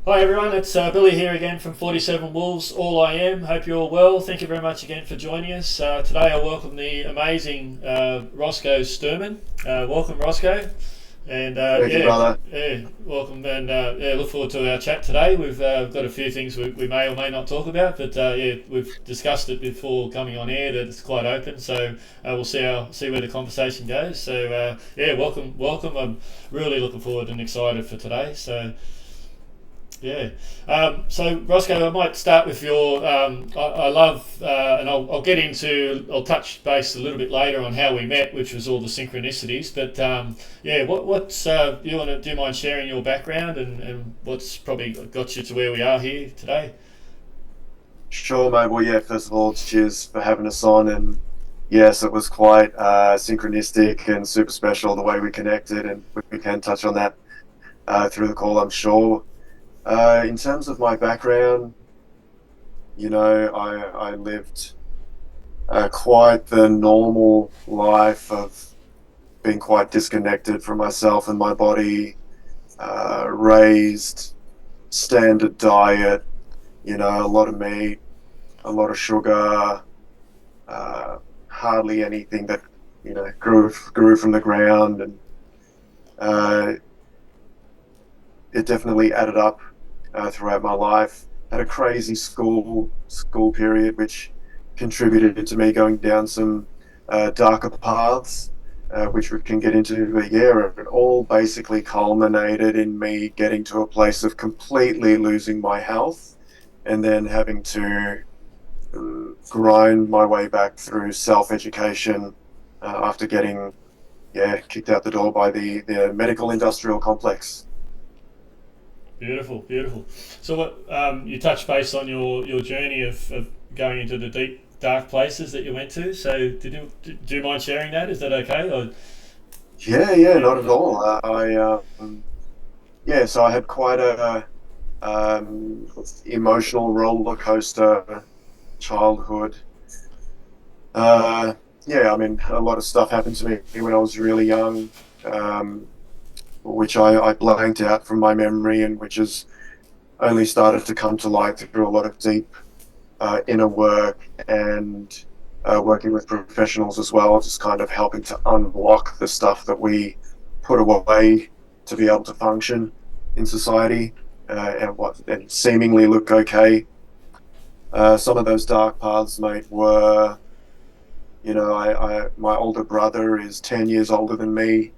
Hi everyone, it's Billy here again from 47 Wolves, All I Am. Hope you're all well. Thank you very much again for joining us. Today I welcome the amazing Roscoe Stuurman. Welcome Roscoe. And Thank you, brother. welcome and look forward to our chat today. We've got a few things we may or may not talk about, but we've discussed it before coming on air that it's quite open, so we'll see where the conversation goes. So welcome. I'm really looking forward and excited for today. Yeah. So Roscoe, I might start with your. I love, and I'll get into. I'll touch base a little bit later on how we met, which was all the synchronicities. But what's you want to? Do you mind sharing your background and what's probably got you to where we are here today? Sure, mate. Well, yeah, first of all, cheers for having us on. And yes, it was quite synchronistic and super special the way we connected, and we can touch on that through the call, I'm sure. In terms of my background, I lived quite the normal life of being quite disconnected from myself and my body, raised standard diet, a lot of meat, a lot of sugar, uh, hardly anything that grew from the ground, and uh, it definitely added up throughout my life. Had a crazy school period, which contributed to me going down some darker paths, which we can get into. But yeah, it all basically culminated in me getting to a place of completely losing my health, and then having to grind my way back through self-education after getting kicked out the door by the medical industrial complex. Beautiful, beautiful. So what you touched base on your journey of going into the deep dark places that you went to. So do you mind sharing that? Is that okay? Or Yeah, yeah. not at all. So I had quite a emotional roller coaster childhood. Uh, yeah, I mean, a lot of stuff happened to me when I was really young, um, which I blanked out from my memory, and which has only started to come to light through a lot of deep inner work and working with professionals as well, just kind of helping to unblock the stuff that we put away to be able to function in society and seemingly look okay. Some of those dark paths, mate, were my older brother is 10 years older than me,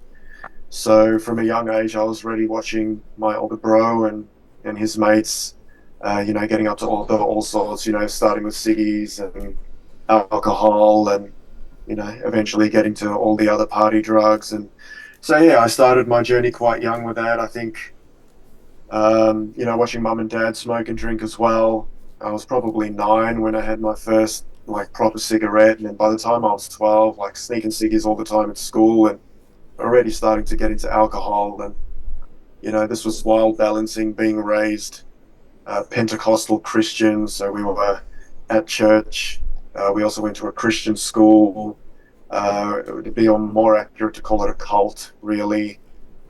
so from a young age I was already watching my older bro and his mates, getting up to all sorts, starting with ciggies and alcohol, and eventually getting to all the other party drugs. And so yeah, I started my journey quite young with that. I think watching mum and dad smoke and drink as well. I was probably 9 when I had my first like proper cigarette, and then by the time I was 12, like sneaking ciggies all the time at school, and already starting to get into alcohol. And this was while balancing being raised Pentecostal Christians, so we were at church. We also went to a Christian school. It would be more accurate to call it a cult, really.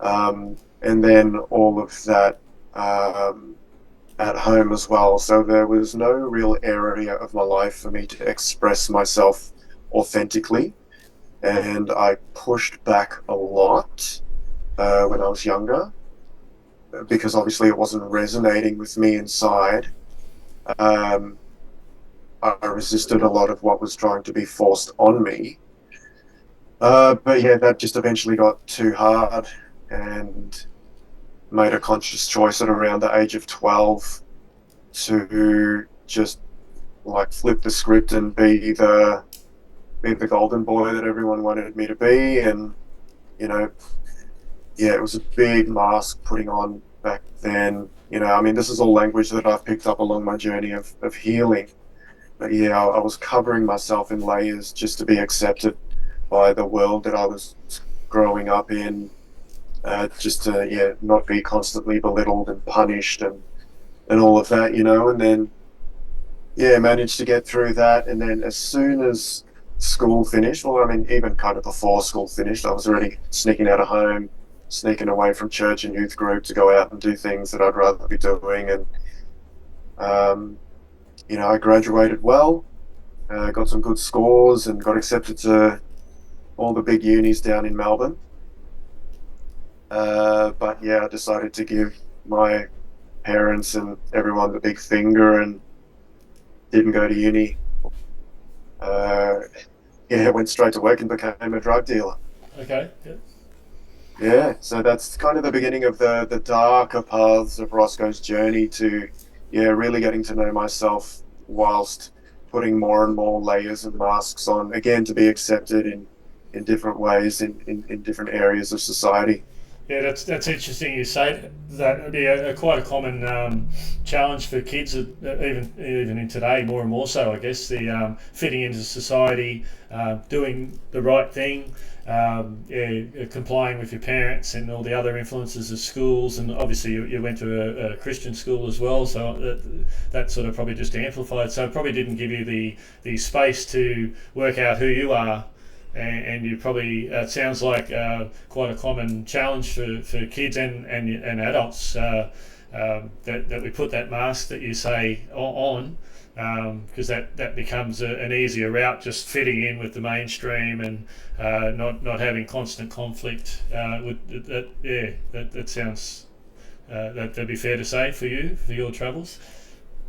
And then all of that um, at home as well. So there was no real area of my life for me to express myself authentically. And I pushed back a lot when I was younger, because obviously it wasn't resonating with me inside. Um, I resisted a lot of what was trying to be forced on me. But yeah, that just eventually got too hard, and made a conscious choice at around the age of 12 to just like flip the script and be the golden boy that everyone wanted me to be. And you know, yeah, it was a big mask putting on back then. I mean, this is all language that I've picked up along my journey of healing. But yeah, I was covering myself in layers just to be accepted by the world that I was growing up in, just to not be constantly belittled and punished and all of that, and then managed to get through that. And then as soon as school finished, well, I mean, even kind of before school finished, I was already sneaking out of home, sneaking away from church and youth group to go out and do things that I'd rather be doing. And um, I graduated well, got some good scores, and got accepted to all the big unis down in Melbourne. But yeah, I decided to give my parents and everyone the big finger and didn't go to uni. Uh, yeah, went straight to work and became a drug dealer. Okay. Yeah. Yeah, so that's kind of the beginning of the darker paths of Roscoe's journey to, yeah, really getting to know myself whilst putting more and more layers and masks on, again, to be accepted in different ways in different areas of society. Yeah, that's interesting. You say that would be quite a common challenge for kids, even in today, more and more so. I guess the fitting into society, doing the right thing, complying with your parents and all the other influences of schools, and obviously you went to a Christian school as well, so that sort of probably just amplified. So it probably didn't give you the space to work out who you are, and you probably it sounds like quite a common challenge for kids and adults that we put that mask that you say on, because that becomes an easier route, just fitting in with the mainstream and not having constant conflict with that. Yeah, that sounds that'd be fair to say for you, for your travels.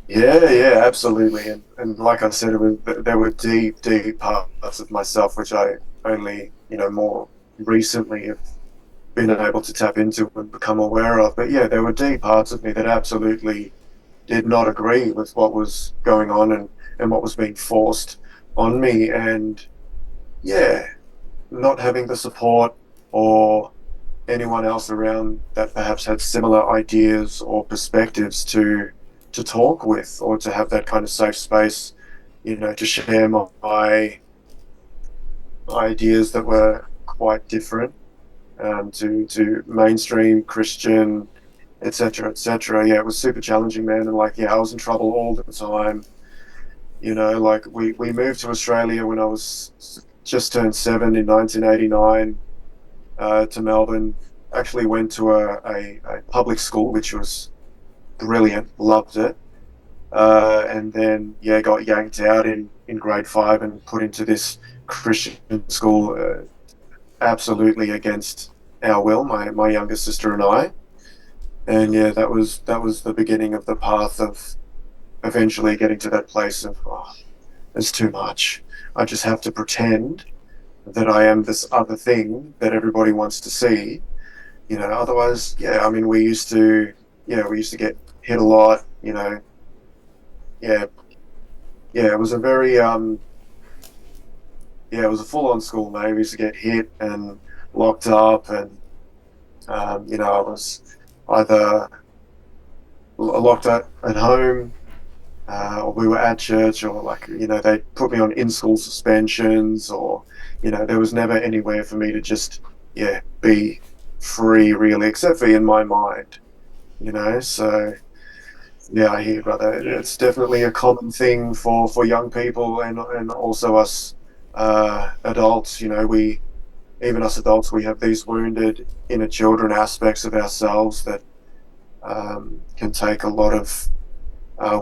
Yeah, yeah, absolutely. And like I said, there were deep, deep parts of myself which I only, more recently have been able to tap into and become aware of. But yeah, there were deep parts of me that absolutely did not agree with what was going on and what was being forced on me. And yeah, not having the support or anyone else around that perhaps had similar ideas or perspectives to talk with, or to have that kind of safe space, to share my ideas that were quite different, to mainstream Christian, etc., etc. Yeah, it was super challenging, man. And like, yeah, I was in trouble all the time. Like we moved to Australia when I was just turned 7 in 1989, to Melbourne. Actually went to a public school, which was brilliant, loved it. And then yeah, got yanked out in grade 5 and put into this Christian school, absolutely against our will, my younger sister and I. And yeah, that was the beginning of the path of eventually getting to that place of, oh, it's too much. I just have to pretend that I am this other thing that everybody wants to see. Otherwise, yeah, I mean, we used to get hit a lot. Yeah, yeah, it was a very yeah, it was a full-on school, mate. We used to get hit and locked up, and I was either locked at home, or we were at church, or like, they put me on in-school suspensions, or there was never anywhere for me to just, yeah, be free, really, except for in my mind. So yeah, I hear, brother. Yeah. It's definitely a common thing for young people, and also us adults. We, even us adults, we have these wounded inner children aspects of ourselves that can take a lot of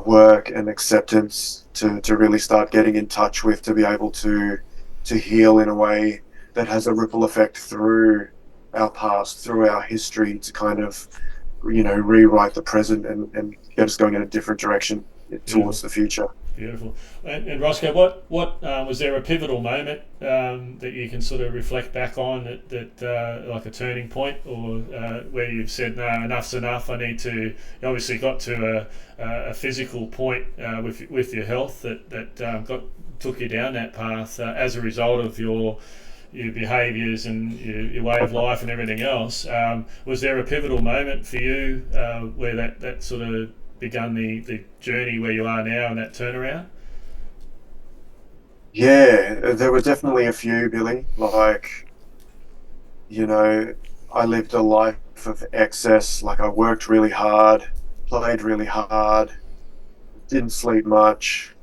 work and acceptance to really start getting in touch with, to be able to heal in a way that has a ripple effect through our past, through our history, to kind of rewrite the present and get us going in a different direction Beautiful. towards the future. Beautiful. And Roscoe, what was there a pivotal moment that you can sort of reflect back on that like a turning point, or where you've said, no, enough's enough, I need to, you obviously got to a physical point with your health that took you down that path as a result of your behaviours and your way of life and everything else. Was there a pivotal moment for you where that sort of begun the journey where you are now and that turnaround? Yeah, there were definitely a few, Billy. Like, you know, I lived a life of excess. Like, I worked really hard, played really hard, didn't sleep much,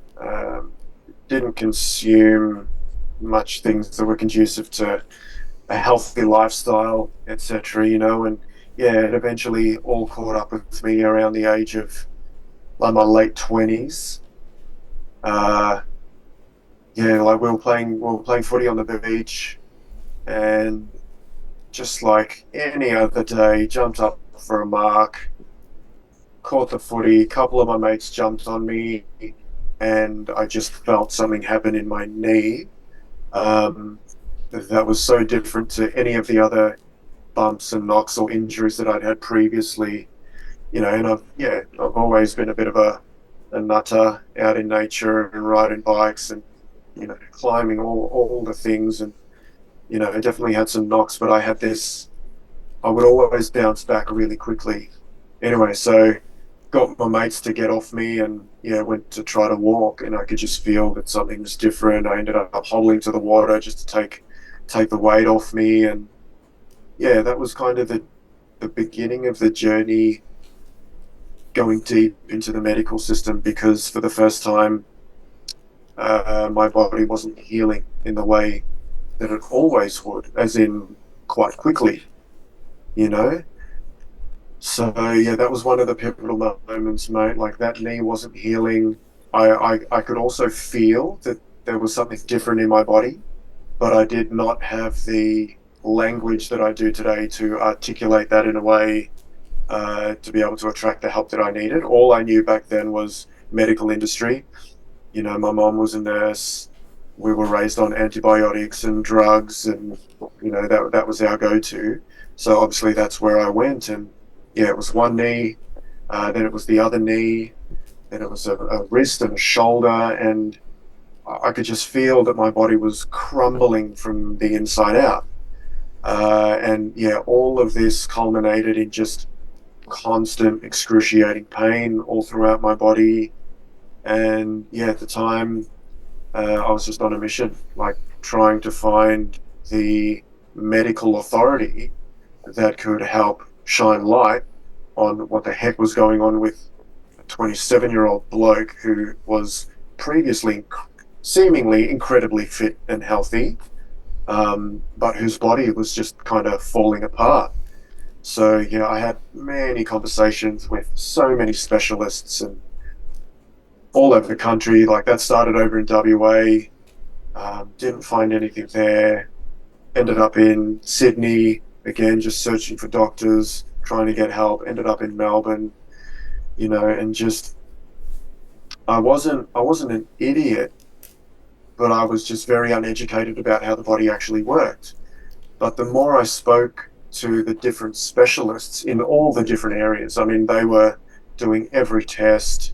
didn't consume much things that were conducive to a healthy lifestyle, etc. And yeah, it eventually all caught up with me around the age of like my late 20s. Uh, yeah, like we were playing footy on the beach, and just like any other day, jumped up for a mark, caught the footy. A couple of my mates jumped on me, and I just felt something happen in my knee. Um, that was so different to any of the other bumps and knocks or injuries that I'd had previously. And I've always been a bit of a nutter out in nature and riding bikes and climbing all the things, and I definitely had some knocks, but I had this. I would always bounce back really quickly. Anyway, so got my mates to get off me, and went to try to walk, and I could just feel that something was different. I ended up hobbling to the water just to take the weight off me, and yeah, that was kind of the beginning of the journey, going deep into the medical system, because for the first time, my body wasn't healing in the way that it always would, as in quite quickly, you know. So yeah, that was one of the pivotal moments, mate. Like that knee wasn't healing. I could also feel that there was something different in my body, but I did not have the language that I do today to articulate that in a way to be able to attract the help that I needed. All I knew back then was medical industry. My mom was a nurse. We were raised on antibiotics and drugs, and that was our go-to. So obviously that's where I went, and yeah, it was one knee, then it was the other knee, then it was a wrist and a shoulder, and I could just feel that my body was crumbling from the inside out. And yeah, all of this culminated in just constant excruciating pain all throughout my body. And yeah, at the time, I was just on a mission, like trying to find the medical authority that could help shine light on what the heck was going on with a 27-year-old bloke who was previously seemingly incredibly fit and healthy, but whose body was just kind of falling apart. So yeah, I had many conversations with so many specialists and all over the country. Like that started over in WA, didn't find anything there. Ended up in Sydney again, just searching for doctors, trying to get help. Ended up in Melbourne, and just I wasn't an idiot, but I was just very uneducated about how the body actually worked. But the more I spoke to the different specialists in all the different areas, I mean, they were doing every test,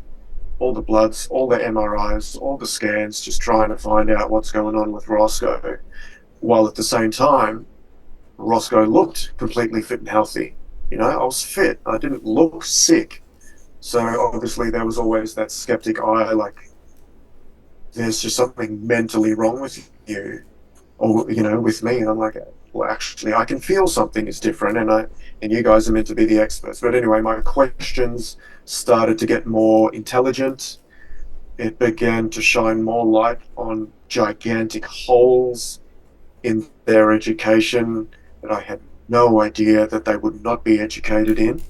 all the bloods, all the MRIs, all the scans, just trying to find out what's going on with Roscoe. While at the same time, Roscoe looked completely fit and healthy. I was fit. I didn't look sick. So obviously there was always that skeptic eye, like there's just something mentally wrong with you, or with me. And I'm like, well, actually, I can feel something is different, and you guys are meant to be the experts. But anyway, my questions started to get more intelligent. It began to shine more light on gigantic holes in their education that I had no idea that they would not be educated in.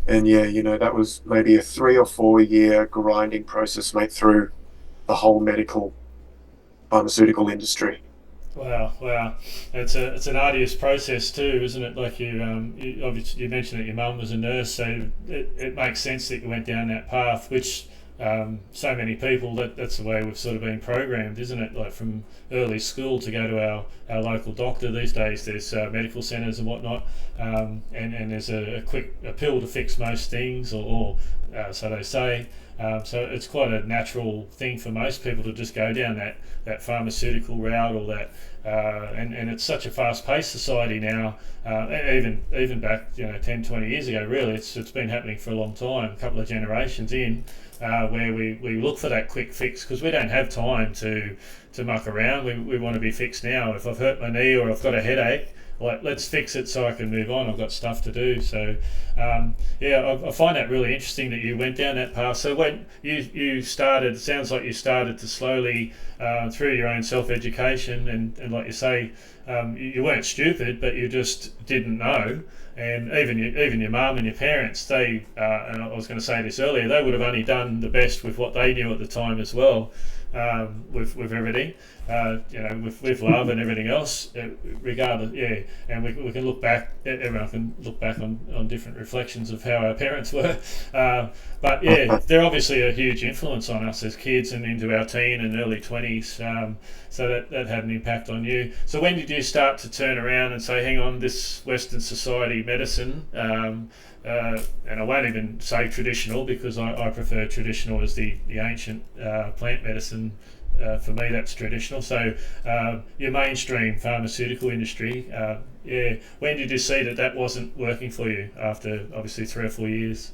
And yeah, that was maybe a 3 or 4 year grinding process, mate, through the whole medical pharmaceutical industry. Wow, wow, it's an arduous process too, isn't it? Like you obviously you mentioned that your mum was a nurse, so it makes sense that you went down that path, which so many people that's the way we've sort of been programmed, isn't it? Like from early school to go to our local doctor. These days there's medical centres and whatnot, and there's a pill to fix most things, or so they say. So it's quite a natural thing for most people to just go down that pharmaceutical route, or that and it's such a fast-paced society now. Even back 10, 20 years ago, really, it's been happening for a long time, a couple of generations in, where we look for that quick fix because we don't have time to muck around. We want to be fixed now. If I've hurt my knee or I've got a headache, like, let's fix it so I can move on. I've got stuff to do. So yeah, I find that really interesting that you went down that path. So when you started, it sounds like you started to slowly through your own self education, and like you say, you weren't stupid, but you just didn't know. And even your mum and your parents, they and I was going to say this earlier, they would have only done the best with what they knew at the time as well, with everything, with love and everything else, regardless. Yeah, and we can look back. Everyone can look back on different reflections of how our parents were, but yeah, they're obviously a huge influence on us as kids and into our teen and early 20s. So that had an impact on you. So when did you start to turn around and say, hang on, this Western society medicine, and I won't even say traditional, because I prefer traditional as the ancient plant medicine. For me, that's traditional. So your mainstream pharmaceutical industry, yeah. When did you see that wasn't working for you after obviously 3 or 4 years?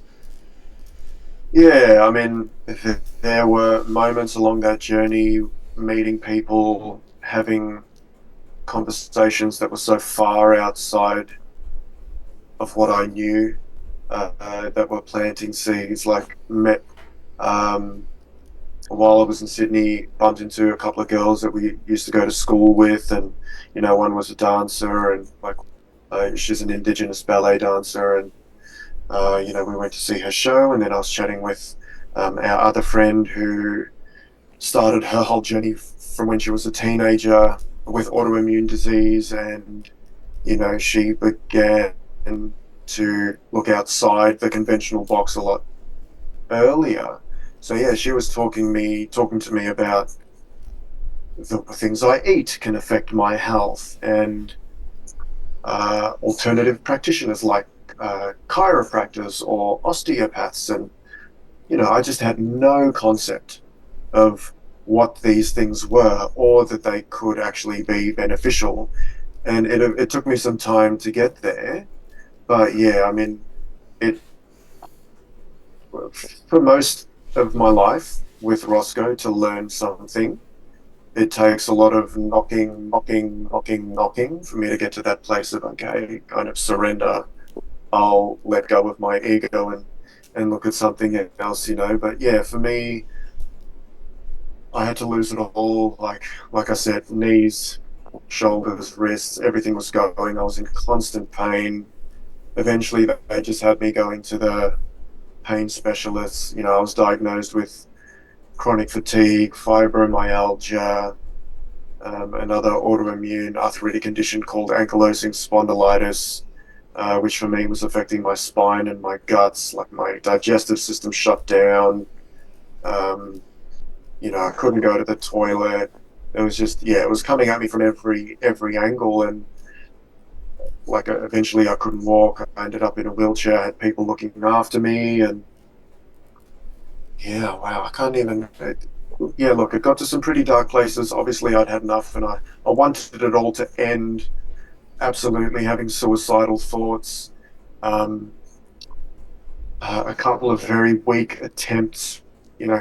Yeah, I mean, there were moments along that journey, meeting people, having conversations that were so far outside of what I knew, that were planting seeds. Like, met um, while I was in Sydney, bumped into a couple of girls that we used to go to school with, and one was a dancer, and like, she's an Indigenous ballet dancer, and we went to see her show, and then I was chatting with our other friend who started her whole journey from when she was a teenager with autoimmune disease, and she began to look outside the conventional box a lot earlier. So yeah, she was talking to me about the things I eat can affect my health, and alternative practitioners like chiropractors or osteopaths, and I just had no concept of what these things were, or that they could actually be beneficial. And it took me some time to get there, but yeah, I mean, it for most of my life with Roscoe, to learn something, it takes a lot of knocking, knocking, knocking, knocking for me to get to that place of, okay, kind of surrender. I'll let go of my ego and look at something else. But yeah, for me, I had to lose it all. Like I said, knees, shoulders, wrists, everything was going. I was in constant pain. Eventually, they just had me going to the pain specialists. I was diagnosed with chronic fatigue, fibromyalgia, another autoimmune arthritic condition called ankylosing spondylitis, which for me was affecting my spine and my guts. Like, my digestive system shut down. Um, I couldn't go to the toilet. It was just, yeah, it was coming at me from every angle, and like, eventually I couldn't walk. I ended up in a wheelchair. I had people looking after me, and yeah, wow, I can't even. Yeah, look, it got to some pretty dark places. Obviously, I'd had enough, and I wanted it all to end. Absolutely, having suicidal thoughts. Um, a couple of very weak attempts.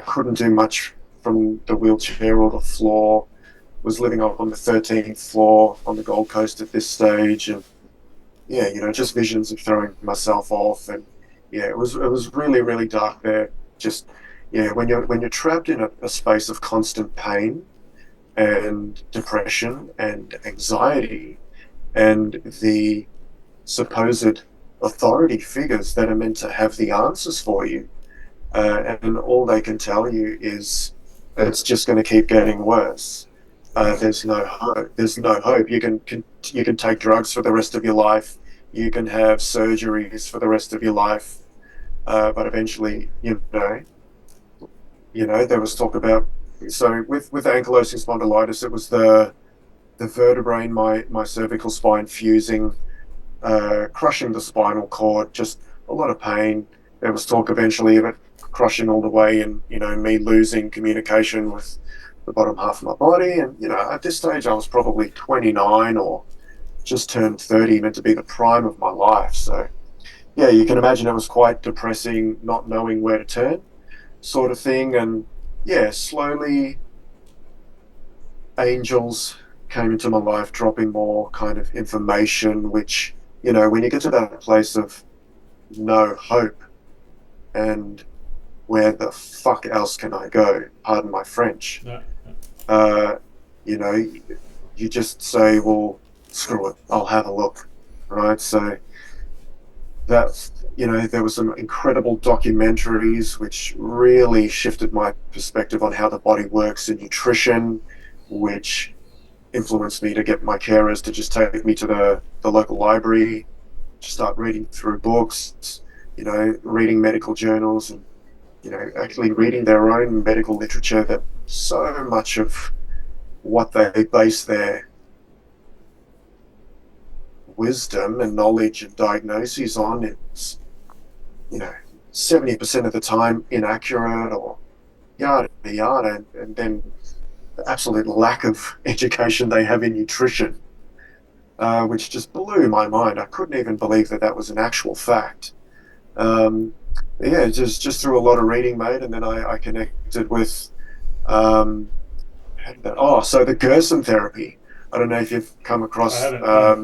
Couldn't do much from the wheelchair or the floor. Was living up on the 13th floor on the Gold Coast at this stage, and yeah, just visions of throwing myself off, and yeah, it was really, really dark there. Just, yeah, when you're trapped in a space of constant pain and depression and anxiety, and the supposed authority figures that are meant to have the answers for you, and all they can tell you is it's just going to keep getting worse. There's no hope. There's no hope. You can take drugs for the rest of your life. You can have surgeries for the rest of your life, but eventually, there was talk about. So with ankylosing spondylitis, it was the vertebrae in my cervical spine fusing, crushing the spinal cord. Just a lot of pain. There was talk eventually of it crushing all the way, and me losing communication with the bottom half of my body. And at this stage, I was probably 29 or just turned 30, meant to be the prime of my life. So yeah, you can imagine it was quite depressing, not knowing where to turn, sort of thing. And yeah, slowly angels came into my life dropping more kind of information, which, you know, when you get to that place of no hope and where the fuck else can I go? Pardon my French. Yeah. Uh, you know, you just say, well, screw it, I'll have a look, right? So that's, you know, there were some incredible documentaries which really shifted my perspective on how the body works in nutrition, which influenced me to get my carers to just take me to the local library, start reading through books, you know, reading medical journals, and, you know, actually reading their own medical literature, that so much of what they base their wisdom and knowledge and diagnoses on is, you know, 70% of the time inaccurate or yada yada, and then the absolute lack of education they have in nutrition, which just blew my mind. I couldn't even believe that that was an actual fact. Um, yeah, just through a lot of reading, mate, and then I connected with um, so the Gerson therapy. I don't know if you've come I across haven't. No.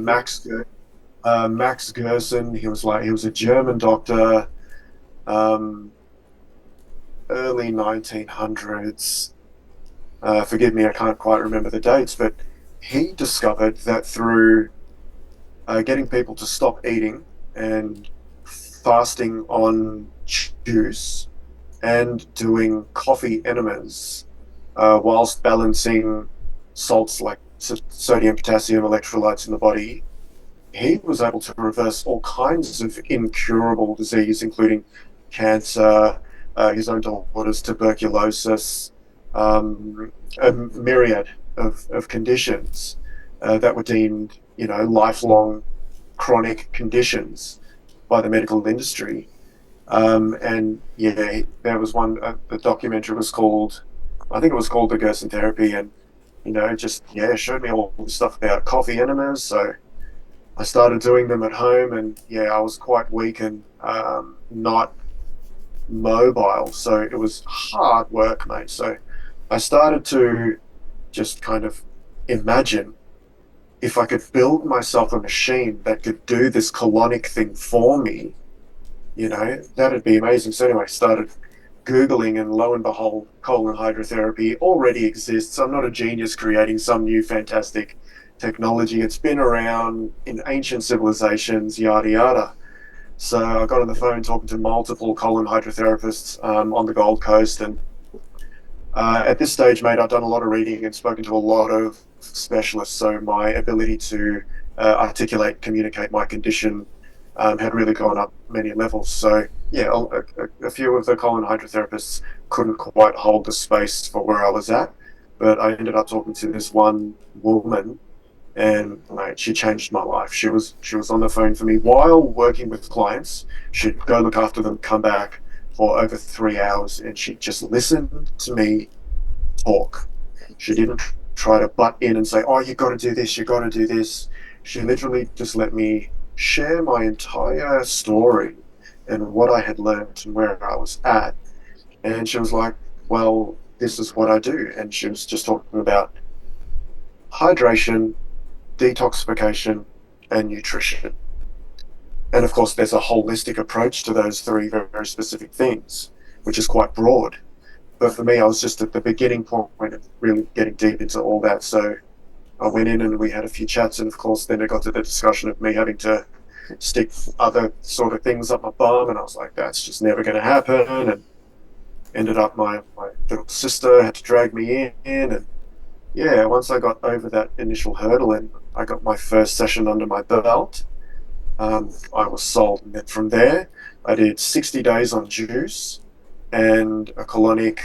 Max Gerson. He was a German doctor, um, early 1900s. Forgive me, I can't quite remember the dates, but he discovered that through getting people to stop eating and fasting on juice and doing coffee enemas, whilst balancing salts like sodium, potassium, electrolytes in the body, he was able to reverse all kinds of incurable disease, including cancer, his own daughter's tuberculosis, a myriad of conditions that were deemed, you know, lifelong chronic conditions by the medical industry. And yeah, there was one, the documentary was called, I think it was called The Gerson Therapy, and, you know, just, yeah, showed me all the stuff about coffee enemas. So I started doing them at home, and yeah, I was quite weak and not mobile. So it was hard work, mate. So I started to just kind of imagine if I could build myself a machine that could do this colonic thing for me, you know, that'd be amazing. So anyway, I started Googling, and lo and behold, colon hydrotherapy already exists. I'm not a genius creating some new fantastic technology. It's been around in ancient civilizations, yada yada. So I got on the phone talking to multiple colon hydrotherapists on the Gold Coast, and at this stage, mate, I've done a lot of reading and spoken to a lot of specialists. So my ability to articulate, communicate my condition had really gone up many levels. So yeah, a few of the colon hydrotherapists couldn't quite hold the space for where I was at, but I ended up talking to this one woman, and mate, she changed my life. She was on the phone for me while working with clients. She'd go look after them, come back for over 3 hours, and she'd just listen to me talk. She didn't try to butt in and say, "Oh, you got to do this, you got to do this." She literally just let me share my entire story and what I had learned and where I was at. And she was like, "Well, this is what I do." And she was just talking about hydration, detoxification, and nutrition. And of course, there's a holistic approach to those three very, very specific things, which is quite broad. But for me, I was just at the beginning point of really getting deep into all that. So I went in and we had a few chats. And of course, then it got to the discussion of me having to stick other sort of things up my bum. And I was like, that's just never going to happen. And ended up my little sister had to drag me in. And yeah, once I got over that initial hurdle and I got my first session under my belt, I was sold. And then from there, I did 60 days on juice and a colonic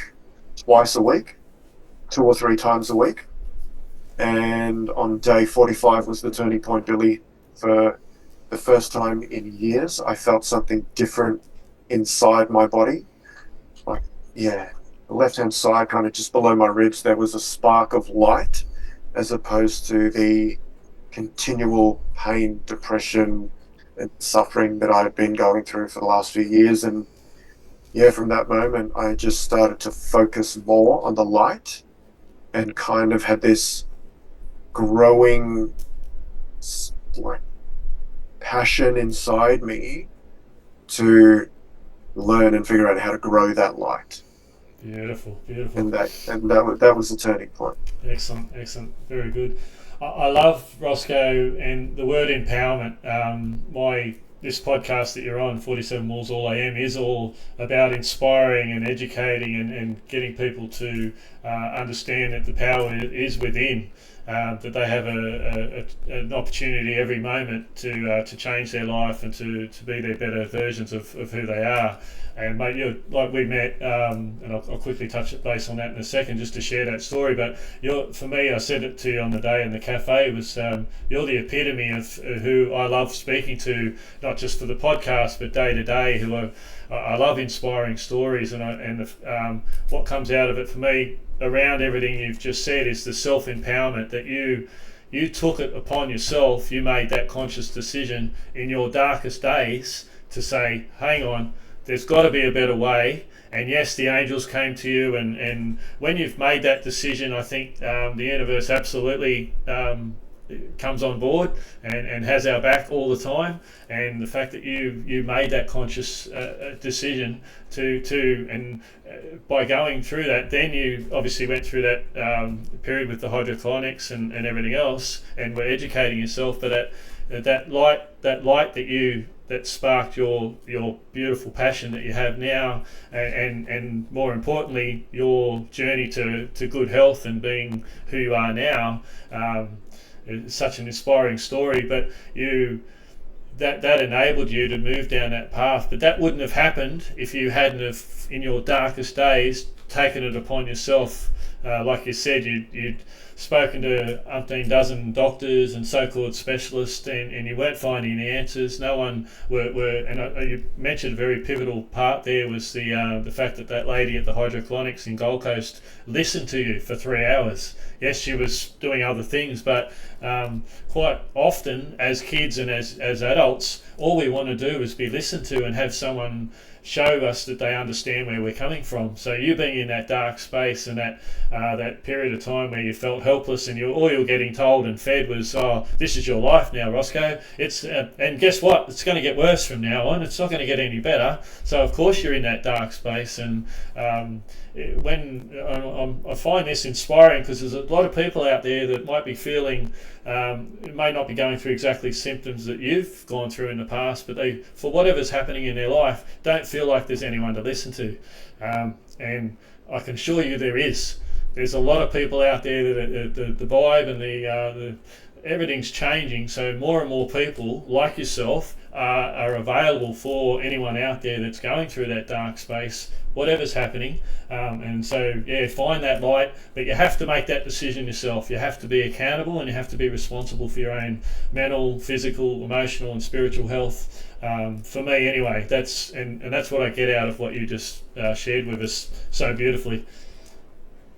twice a week, 2 or 3 times a week. And on day 45 was the turning point, Billy. For the first time in years, I felt something different inside my body. Like, yeah, the left hand side, kind of just below my ribs, there was a spark of light, as opposed to the continual pain, depression, and suffering that I had been going through for the last few years. And yeah, from that moment, I just started to focus more on the light and kind of had this growing like passion inside me to learn and figure out how to grow that light. Beautiful, beautiful. And that was the turning point. Excellent, excellent. Very good. I love Roscoe and the word empowerment. My this podcast that you're on, 47 Walls All AM, is all about inspiring and educating and getting people to understand that the power is within. That they have an opportunity every moment to change their life and to be their better versions of who they are. And mate, you're like we met, and I'll quickly touch base on that in a second, just to share that story. But for me, I said it to you on the day in the cafe. Was you're the epitome of who I love speaking to, not just for the podcast, but day to day. I love inspiring stories, and what comes out of it for me around everything you've just said is the self empowerment that you took it upon yourself. You made that conscious decision in your darkest days to say, "Hang on." There's got to be a better way. And yes, the angels came to you, and when you've made that decision, I think the universe absolutely comes on board and has our back all the time. And the fact that you made that conscious decision and by going through that, then you obviously went through that period with the hydrotherapist and everything else, and were educating yourself. But that light that sparked your beautiful passion that you have now, and more importantly, your journey to good health and being who you are now. It's such an inspiring story, but that enabled you to move down that path. But that wouldn't have happened if you hadn't have, in your darkest days, taken it upon yourself. Like you said, you'd spoken to umpteen dozen doctors and so-called specialists, and you weren't finding the answers. No one and you mentioned a very pivotal part there was the fact that lady at the hydrocolonics in Gold Coast listened to you for 3 hours. Yes, she was doing other things, but quite often as kids and as adults, all we want to do is be listened to and have someone show us that they understand where we're coming from. So you being in that dark space and that period of time where you felt helpless, and all you're getting told and fed was, "Oh, this is your life now, Roscoe." It's and guess what? It's going to get worse from now on. It's not going to get any better. So of course you're in that dark space. And I find this inspiring, because there's a lot of people out there that might be feeling, may not be going through exactly symptoms that you've gone through in the past, but they, for whatever's happening in their life, don't feel like there's anyone to listen to. And I can assure you there is. There's a lot of people out there that the vibe and the everything's changing. So more and more people like yourself are available for anyone out there that's going through that dark space, whatever's happening. And so, yeah, find that light, but you have to make that decision yourself. You have to be accountable, and you have to be responsible for your own mental, physical, emotional and spiritual health. For me anyway, that's what I get out of what you just shared with us so beautifully.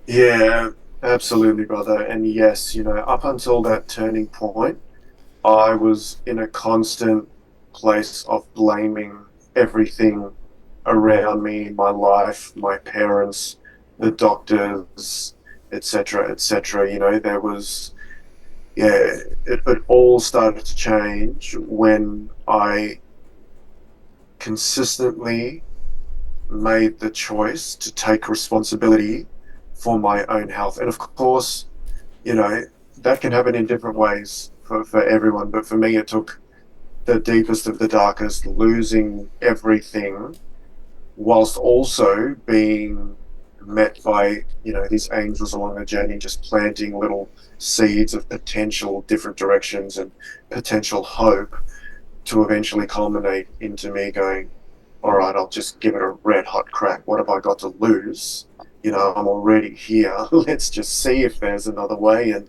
Yeah, absolutely, brother. And yes, up until that turning point, I was in a constant place of blaming everything around me, my life, my parents, the doctors, etc., etc. There was, yeah, it all started to change when I consistently made the choice to take responsibility for my own health. And of course, that can happen in different ways for everyone. But for me, it took the deepest of the darkest, losing everything, whilst also being met by, these angels along the journey, just planting little seeds of potential different directions and potential hope, to eventually culminate into me going, all right, I'll just give it a red hot crack. What have I got to lose? I'm already here. Let's just see if there's another way. And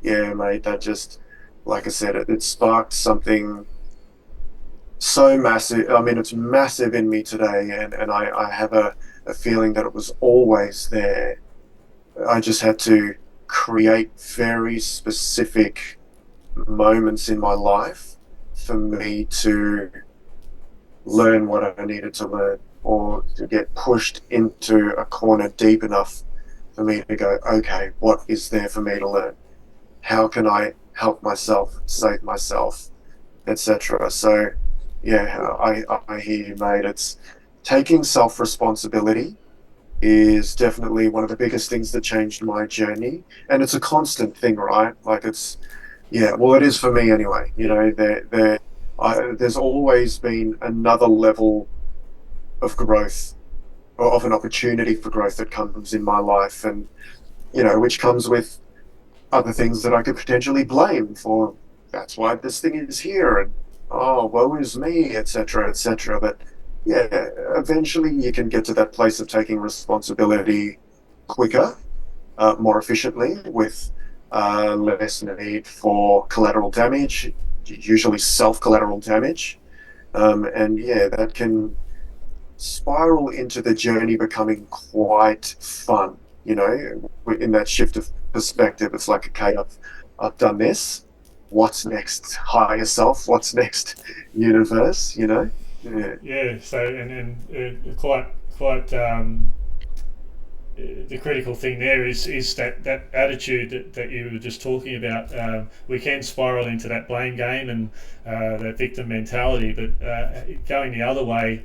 yeah, mate, that just, like I said, it sparked something so massive. I mean, it's massive in me today, and I have a feeling that it was always there. I just had to create very specific moments in my life for me to learn what I needed to learn, or to get pushed into a corner deep enough for me to go, okay, what is there for me to learn? how can I help myself, save myself, etc. So, yeah, I hear you, mate. It's taking self responsibility is definitely one of the biggest things that changed my journey, and it's a constant thing, right? Like it's yeah, well, it is for me anyway. You Yeah, know, there's always been another level of growth or of an opportunity for growth that comes in my life, and which comes with other things that I could potentially blame for. That's why this thing is here, and oh, woe is me, etc., etc. But yeah, eventually you can get to that place of taking responsibility quicker, more efficiently, with less need for collateral damage, usually self collateral damage. And yeah, that can spiral into the journey becoming quite fun. In that shift of perspective, it's like, okay, I've done this. What's next? Higher self. What's next? Universe. Yeah. yeah. So and quite the critical thing there is that attitude that you were just talking about. We can spiral into that blame game and that victim mentality, but going the other way,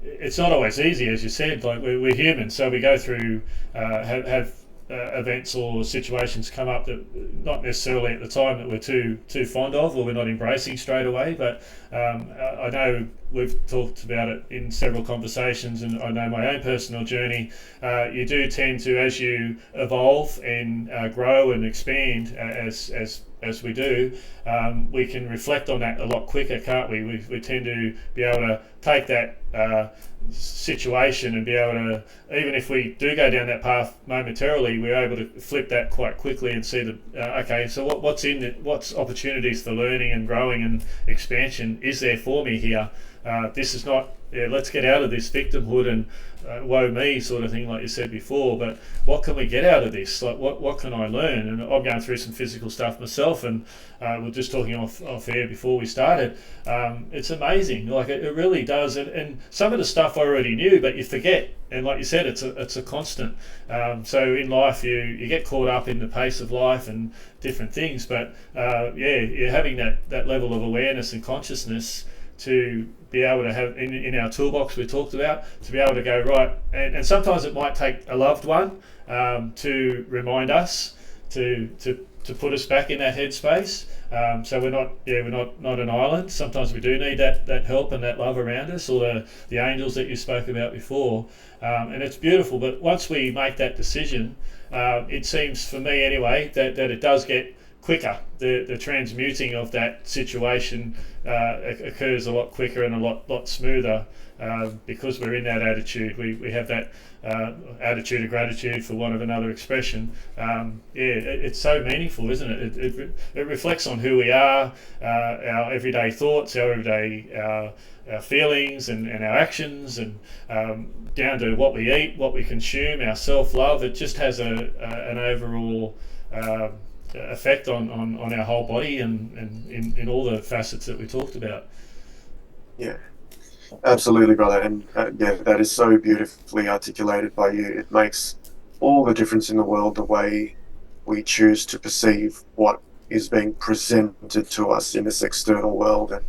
it's not always easy, as you said. Like we're human, so we go through have events or situations come up that not necessarily at the time that we're too fond of or we're not embracing straight away. But I know we've talked about it in several conversations, and I know my own personal journey. You do tend to, as you evolve and grow and expand, as we do, we can reflect on that a lot quicker, can't we? We tend to be able to take that situation and be able to, even if we do go down that path momentarily, we're able to flip that quite quickly and see okay, so what's in it, what's opportunities for learning and growing and expansion is there for me here. This is not, yeah, let's get out of this victimhood and woe me sort of thing, like you said before. But what can we get out of this? Like, what can I learn? And I'm going through some physical stuff myself, and we're just talking off air before we started. It's amazing. Like it really does. And some of the stuff I already knew, but you forget. And like you said, it's a constant. So in life, you get caught up in the pace of life and different things. But yeah, you're having that level of awareness and consciousness to be able to have in our toolbox we talked about, to be able to go right, and sometimes it might take a loved one to remind us to put us back in that headspace. So we're not an island. Sometimes we do need that help and that love around us, or the angels that you spoke about before, and it's beautiful. But once we make that decision, it seems for me anyway that it does get quicker. The transmuting of that situation occurs a lot quicker and a lot smoother because we're in that attitude. We have that attitude of gratitude, for want of another expression. It's so meaningful, isn't it? It reflects on who we are, our everyday thoughts, our everyday our feelings and our actions, and down to what we eat, what we consume, our self-love. It just has an overall effect on our whole body and in all the facets that we talked about. Yeah. Absolutely, brother. And yeah, that is so beautifully articulated by you. It makes all the difference in the world the way we choose to perceive what is being presented to us in this external world. And,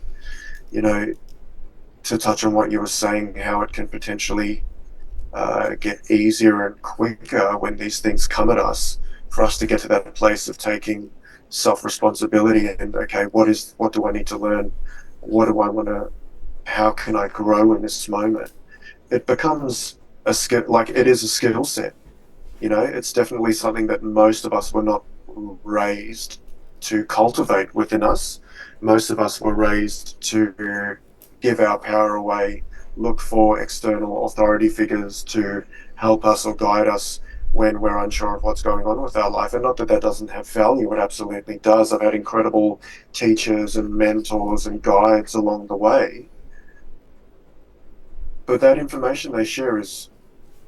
you know, to touch on what you were saying, how it can potentially get easier and quicker when these things come at us, for us to get to that place of taking self-responsibility and, okay, what do I need to learn? What do I want to how can I grow in this moment? It becomes a skill, like it is a skill set. It's definitely something that most of us were not raised to cultivate within us. Most of us were raised to give our power away, look for external authority figures to help us or guide us when we're unsure of what's going on with our life. And not that that doesn't have value, it absolutely does. I've had incredible teachers and mentors and guides along the way, but that information they share is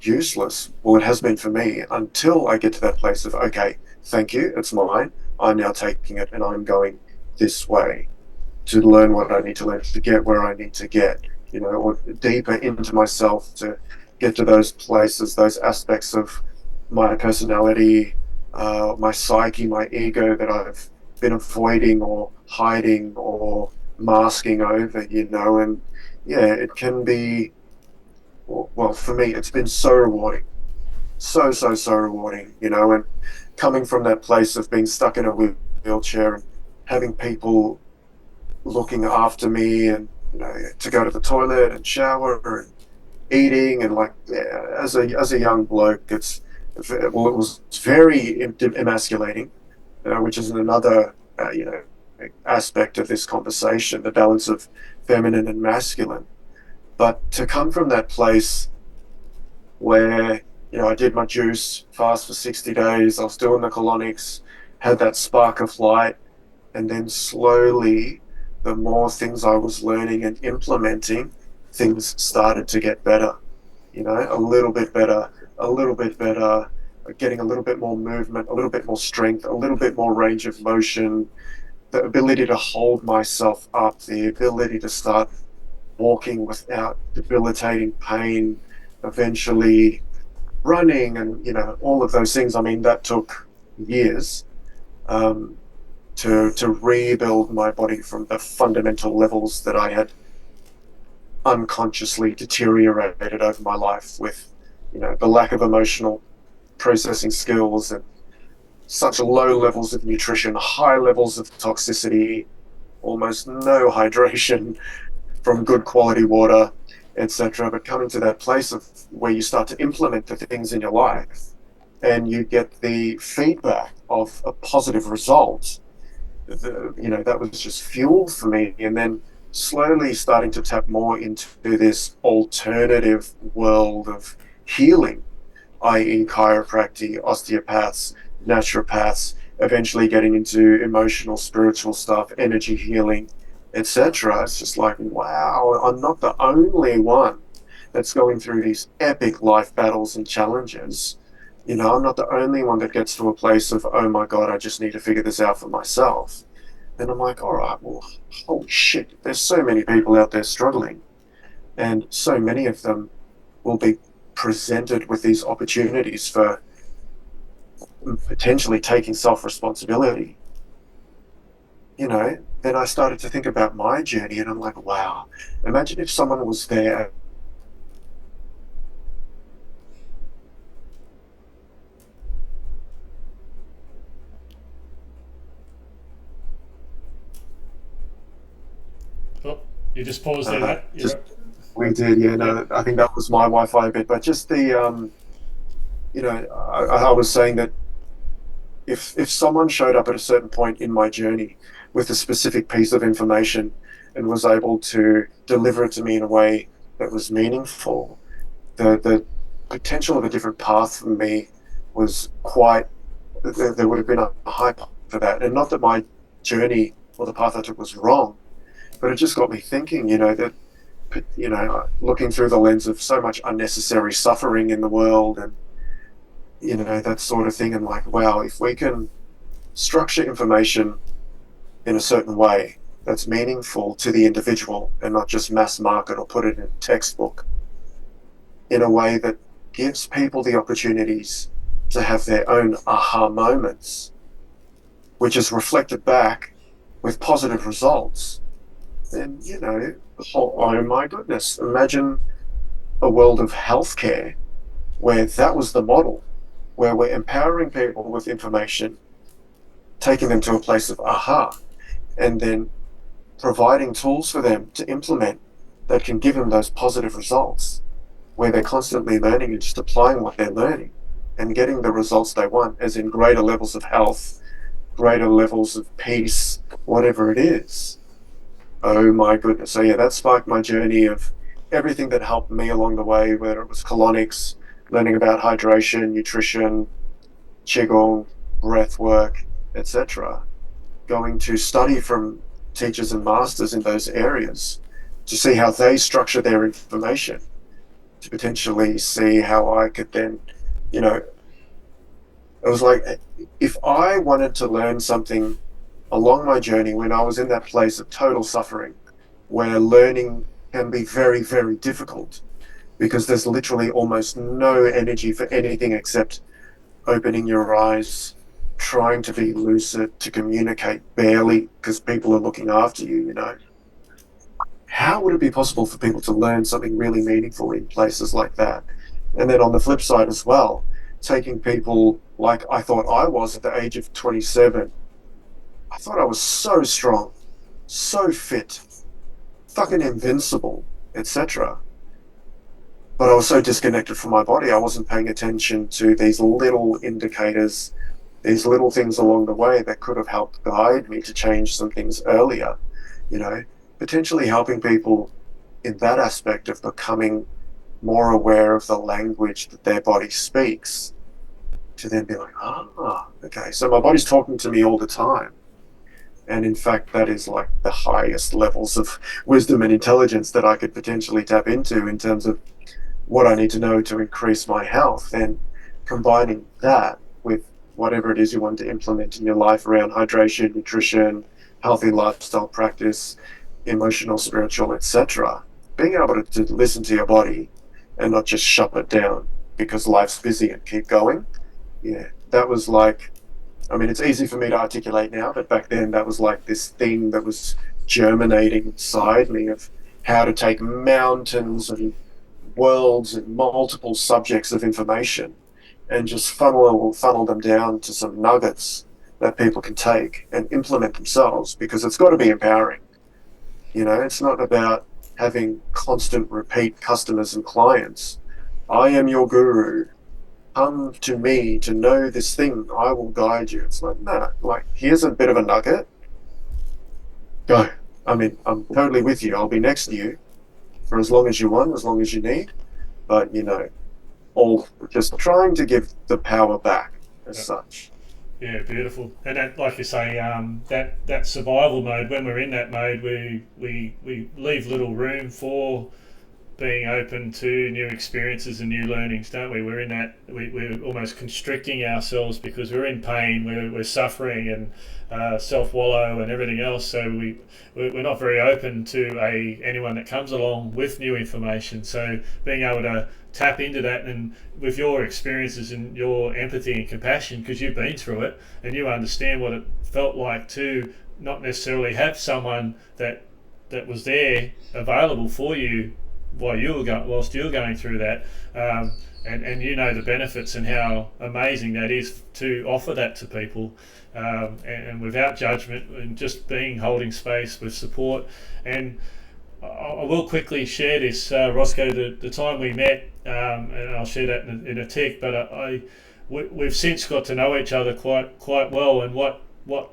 useless. Well, it has been for me until I get to that place of, okay, thank you, it's mine. I'm now taking it and I'm going this way to learn what I need to learn, to get where I need to get, or deeper into myself to get to those places, those aspects of my personality my psyche, my ego that I've been avoiding or hiding or masking over, and yeah, it can be, well, for me, it's been so rewarding, so rewarding, and coming from that place of being stuck in a wheelchair and having people looking after me and, to go to the toilet and shower and eating and like, yeah, as a young bloke, well, it was very emasculating, which is another, aspect of this conversation, the balance of feminine and masculine. But to come from that place where, I did my juice fast for 60 days, I was doing the colonics, had that spark of light, and then slowly, the more things I was learning and implementing, things started to get better, a little bit better, a little bit better, getting a little bit more movement, a little bit more strength, a little bit more range of motion, the ability to hold myself up, the ability to start walking without debilitating pain, eventually running, and all of those things. I mean, that took years, um, to rebuild my body from the fundamental levels that I had unconsciously deteriorated over my life with, the lack of emotional processing skills and such low levels of nutrition, high levels of toxicity, almost no hydration from good quality water, etc. But coming to that place of where you start to implement the things in your life and you get the feedback of a positive result, that was just fuel for me. And then slowly starting to tap more into this alternative world of healing, i.e., chiropractic, osteopaths, naturopaths, eventually getting into emotional, spiritual stuff, energy healing, etc. It's just like, wow, I'm not the only one that's going through these epic life battles and challenges. I'm not the only one that gets to a place of, oh my God, I just need to figure this out for myself. And I'm like, all right, well, holy shit, there's so many people out there struggling, and so many of them will be presented with these opportunities for potentially taking self-responsibility. Then I started to think about my journey, and I'm like, wow, imagine if someone was there. Oh, you just paused there, Matt. You're Just right. we did, yeah. Yeah. No, I think that was my Wi-Fi a bit, but just the, I was saying that if someone showed up at a certain point in my journey with a specific piece of information and was able to deliver it to me in a way that was meaningful, the potential of a different path for me was quite. There would have been a hype for that, and not that my journey or the path I took was wrong, but it just got me thinking. That looking through the lens of so much unnecessary suffering in the world, and that sort of thing, and like, wow, if we can structure information in a certain way that's meaningful to the individual and not just mass market or put it in a textbook, in a way that gives people the opportunities to have their own aha moments, which is reflected back with positive results, then, oh my goodness, imagine a world of healthcare where that was the model, where we're empowering people with information, taking them to a place of aha, and then providing tools for them to implement that can give them those positive results, where they're constantly learning and just applying what they're learning and getting the results they want, as in greater levels of health, greater levels of peace, whatever it is. Oh my goodness. So yeah, that sparked my journey of everything that helped me along the way, whether it was colonics, learning about hydration, nutrition, qigong, breath work, etc. Going to study from teachers and masters in those areas to see how they structure their information, to potentially see how I could then, you know, it was like, if I wanted to learn something along my journey when I was in that place of total suffering, where learning can be very, very difficult because there's literally almost no energy for anything except opening your eyes, trying to be lucid, to communicate barely because people are looking after you, how would it be possible for people to learn something really meaningful in places like that? And then on the flip side as well, taking people like I thought I was at the age of 27, I thought I was so strong, so fit, fucking invincible, etc. But I was so disconnected from my body. I wasn't paying attention to these little indicators, these little things along the way that could have helped guide me to change some things earlier, you know, potentially helping people in that aspect of becoming more aware of the language that their body speaks, to then be like, okay, so my body's talking to me all the time. And in fact, that is like the highest levels of wisdom and intelligence that I could potentially tap into in terms of what I need to know to increase my health. And combining that with whatever it is you want to implement in your life around hydration, nutrition, healthy lifestyle practice, emotional, spiritual, etc. Being able to listen to your body and not just shut it down because life's busy and keep going. Yeah, that was like, I mean, it's easy for me to articulate now, but back then that was like this thing that was germinating inside me of how to take mountains and worlds and multiple subjects of information and just funnel them down to some nuggets that people can take and implement themselves, because it's got to be empowering. It's not about having constant repeat customers and clients. I am your guru. Come to me to know this thing. I will guide you. It's like, no, like, here's a bit of a nugget. Go. I mean, I'm totally with you. I'll be next to you for as long as you want, as long as you need. But, all just trying to give the power back as such. Yeah, beautiful. And that, like you say, that survival mode, when we're in that mode, we leave little room for being open to new experiences and new learnings, don't we? We're in that, we're almost constricting ourselves because we're in pain, we're suffering and self-wallow and everything else. So we're not very open to anyone that comes along with new information. So being able to tap into that, and with your experiences and your empathy and compassion, because you've been through it and you understand what it felt like to not necessarily have someone that was there available for you whilst you were going through that, and the benefits and how amazing that is to offer that to people, and without judgment, and just holding space with support. And I will quickly share this, Roscoe, the time we met, and I'll share that in a tick, but we've since got to know each other quite well, and what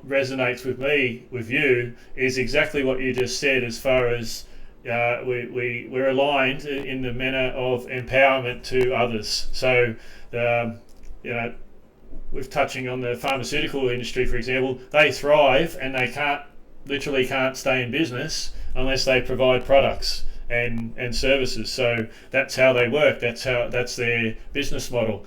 resonates with me with you is exactly what you just said, as far as we're aligned in the manner of empowerment to others. So, with touching on the pharmaceutical industry, for example, they thrive and they literally can't stay in business unless they provide products and services. So that's how they work. That's their business model.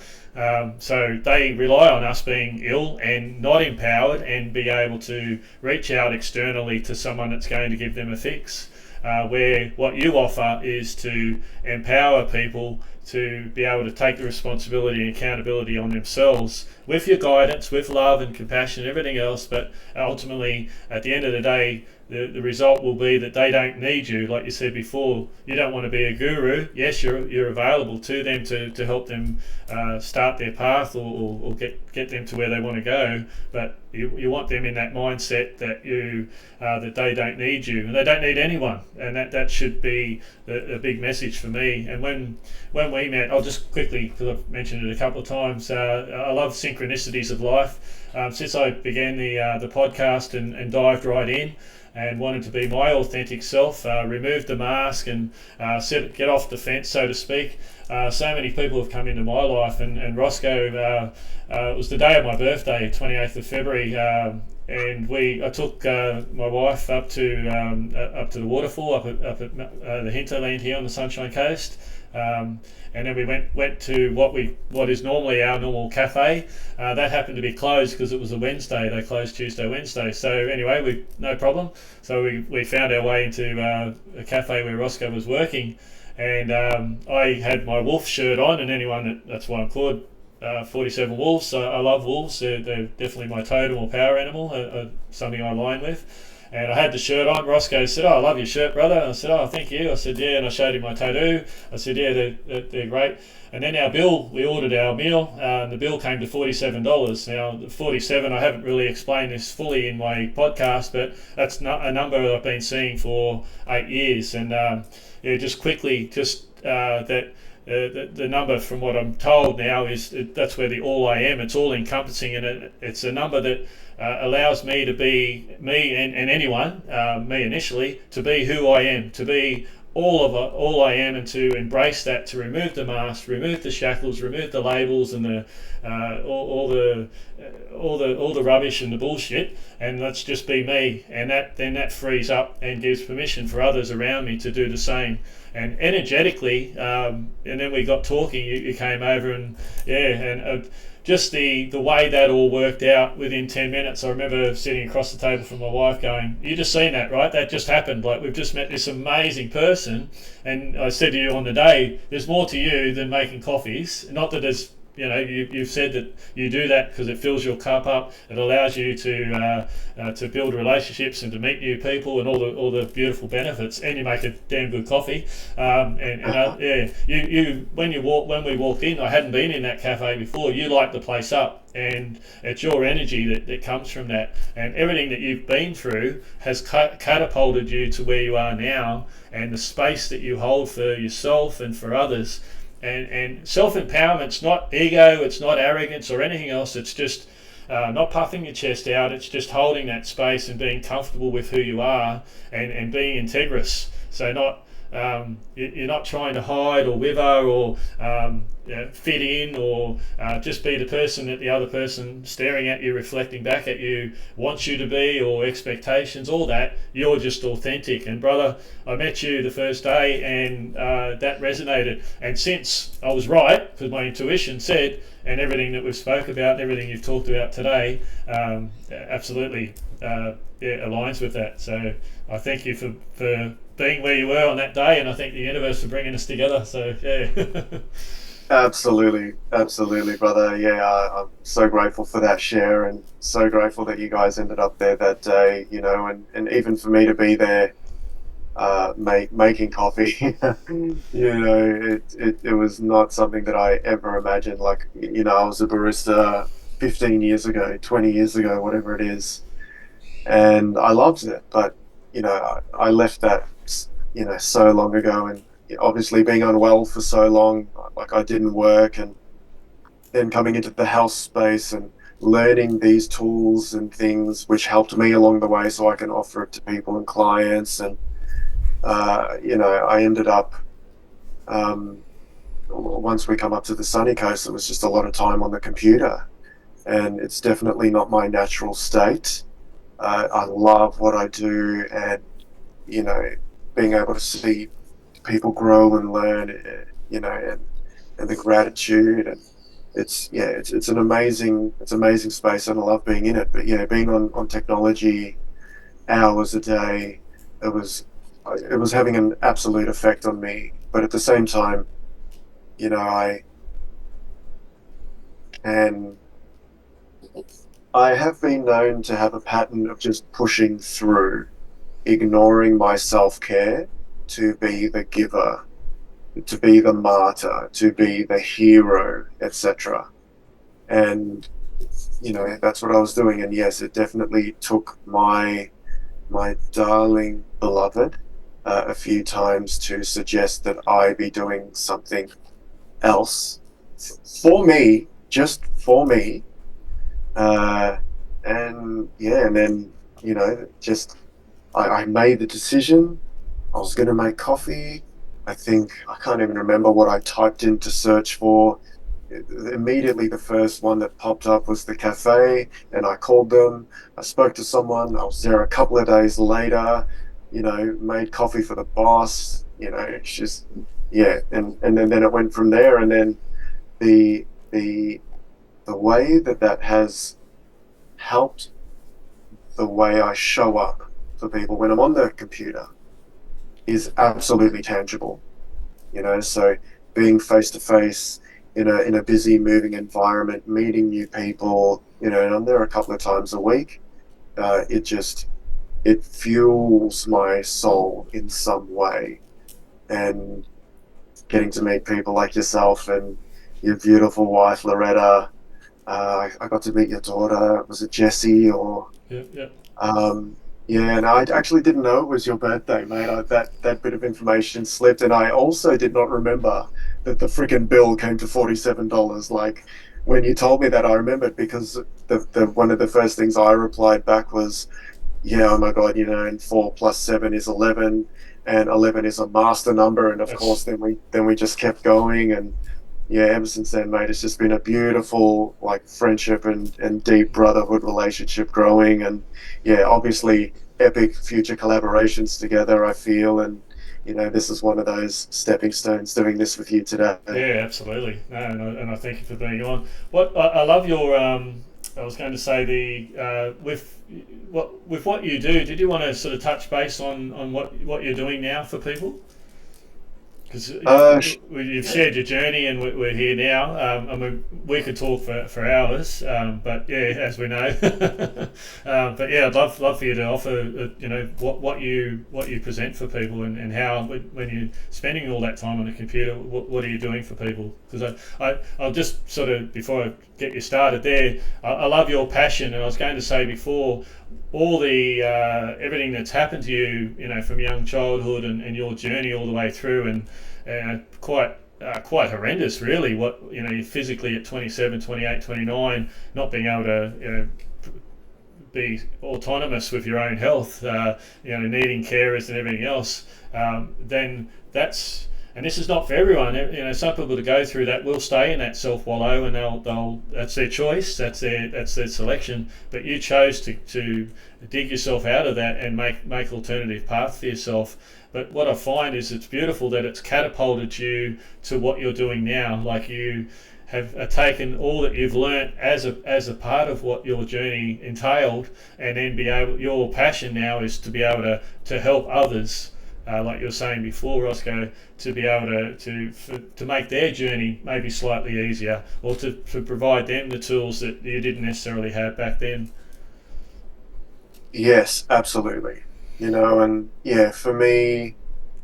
So they rely on us being ill and not empowered and be able to reach out externally to someone that's going to give them a fix. Where what you offer is to empower people to be able to take the responsibility and accountability on themselves with your guidance, with love and compassion and everything else. But ultimately, at the end of the day, the result will be that they don't need you. Like you said before, you don't want to be a guru. Yes, you're available to them to help them start their path or get them to where they want to go. But you want them in that mindset that that they don't need you and they don't need anyone. And that should be a big message for me. And when we met, I'll just quickly, because I've mentioned it a couple of times, I love synchronicities of life. Since I began the podcast and dived right in and wanted to be my authentic self, removed the mask and get off the fence, so to speak. So many people have come into my life, and Roscoe, it was the day of my birthday, 28th of February, and I took my wife up to the waterfall up at the hinterland here on the Sunshine Coast. And then we went to what is normally our normal cafe. That happened to be closed because it was a Wednesday. They closed Tuesday, Wednesday. So anyway, no problem. So we found our way into a cafe where Roscoe was working, and I had my wolf shirt on. And anyone that's why I'm called 47 wolves. So I love wolves. They're definitely my totem or power animal, something I align with. And I had the shirt on. Roscoe said, "Oh, I love your shirt, brother." And I said, "Oh, thank you." I said, "Yeah." And I showed him my tattoo. I said, "Yeah, they're great." And then our bill, we ordered our meal, and the bill came to $47. Now, the 47, I haven't really explained this fully in my podcast, but that's not a number I've been seeing for 8 years. And yeah, just quickly, that the number from what I'm told now is that's where the all I am, it's all encompassing, and it's a number that allows me to be me and anyone, me initially, to be who I am, to be all I am, and to embrace that, to remove the mask, remove the shackles, remove the labels, and the all the rubbish and the bullshit, and let's just be me. And that frees up and gives permission for others around me to do the same. And energetically, and then we got talking. You came over, and yeah, and just the way that all worked out within 10 minutes. I remember sitting across the table from my wife going, "You just seen that, right? That just happened. Like, we've just met this amazing person." And I said to you on the day, there's more to you than making coffees. Not that there's, you've said that you do that because it fills your cup up. It allows you to build relationships and to meet new people and all the beautiful benefits. And you make a damn good coffee. Yeah, when we walked in, I hadn't been in that cafe before. You light the place up, and it's your energy that comes from that. And everything that you've been through has catapulted you to where you are now, and the space that you hold for yourself and for others. And self-empowerment's not ego, it's not arrogance or anything else. It's just not puffing your chest out. It's just holding that space and being comfortable with who you are, and being integrous. So you're not trying to hide or wither or fit in, or just be the person that the other person staring at you, reflecting back at you, wants you to be, or expectations, all that. You're just authentic. And brother, I met you the first day, and that resonated. And since I was right, because my intuition said, and everything that we've spoke about, and everything you've talked about today, absolutely aligns with that. So I thank you for being where you were on that day, and I thank the universe for bringing us together. So yeah. Absolutely, brother. Yeah, I'm so grateful for that share, and so grateful that you guys ended up there that day. And even for me to be there, making coffee. It was not something that I ever imagined. Like, I was a barista 15 years ago, 20 years ago, whatever it is, and I loved it. But I left that so long ago, and obviously being unwell for so long, like I didn't work, and then coming into the health space and learning these tools and things which helped me along the way so I can offer it to people and clients. And I ended up, once we come up to the sunny coast, it was just a lot of time on the computer, and it's definitely not my natural state. I love what I do, and being able to see people grow and learn, and the gratitude, and it's an amazing space, and I love being in it. But yeah, being on technology hours a day, it was having an absolute effect on me. But at the same time, I can I have been known to have a pattern of just pushing through, ignoring my self-care to be the giver, to be the martyr, to be the hero, etc. And that's what I was doing. And yes, it definitely took my darling beloved a few times to suggest that I be doing something else for me, just for me. And yeah, and then just I made the decision. I was going to make coffee. I can't even remember what I typed in to search for. Immediately, the first one that popped up was the cafe, and I called them. I spoke to someone. I was there a couple of days later. Made coffee for the boss. It's just and then it went from there. And then the the the way that has helped the way I show up for people when I'm on the computer is absolutely tangible. So being face to face, in a busy, moving environment, meeting new people, and I'm there a couple of times a week. It fuels my soul in some way, and getting to meet people like yourself and your beautiful wife Loretta. I got to meet your daughter. Was it Jessie or? Yeah, yeah. Um, yeah, and I actually didn't know it was your birthday, mate. That bit of information slipped, and I also did not remember that the freaking bill came to $47. Like when you told me that, I remembered because the one of the first things I replied back was, "Yeah, oh my God, and 4 plus 7 is 11, and 11 is a master number." And of course, That's then we just kept going, and yeah, ever since then, mate, it's just been a beautiful like friendship and deep brotherhood relationship growing, and yeah, obviously epic future collaborations together. I feel, and this is one of those stepping stones doing this with you today. yeah, absolutely. No, and I thank you for being on. What I love your. I was going to say with what you do. Did you want to sort of touch base on what you're doing now for people? Because Uh, you've shared your journey, and we're here now. I mean, we could talk for hours, but yeah, as we know. But yeah, I'd love for you to offer, what you present for people, and how when you're spending all that time on the computer, what are you doing for people? Because I'll just sort of, before I get you started there, I love your passion, and I was going to say before, all the everything that's happened to you, from young childhood and your journey all the way through, and quite horrendous, really. What you physically at 27, 28, 29, not being able to be autonomous with your own health, needing carers and everything else. Then that's, and this is not for everyone. Some people that go through that will stay in that self wallow, and they'll that's their choice, that's their selection. But you chose to dig yourself out of that and make alternative paths for yourself. But what I find is it's beautiful that it's catapulted you to what you're doing now. Like you have taken all that you've learnt as a part of what your journey entailed, and then your passion now is to be able to help others, like you were saying before, Roscoe, to be able to make their journey maybe slightly easier, or to provide them the tools that you didn't necessarily have back then. yes, absolutely. And yeah, for me,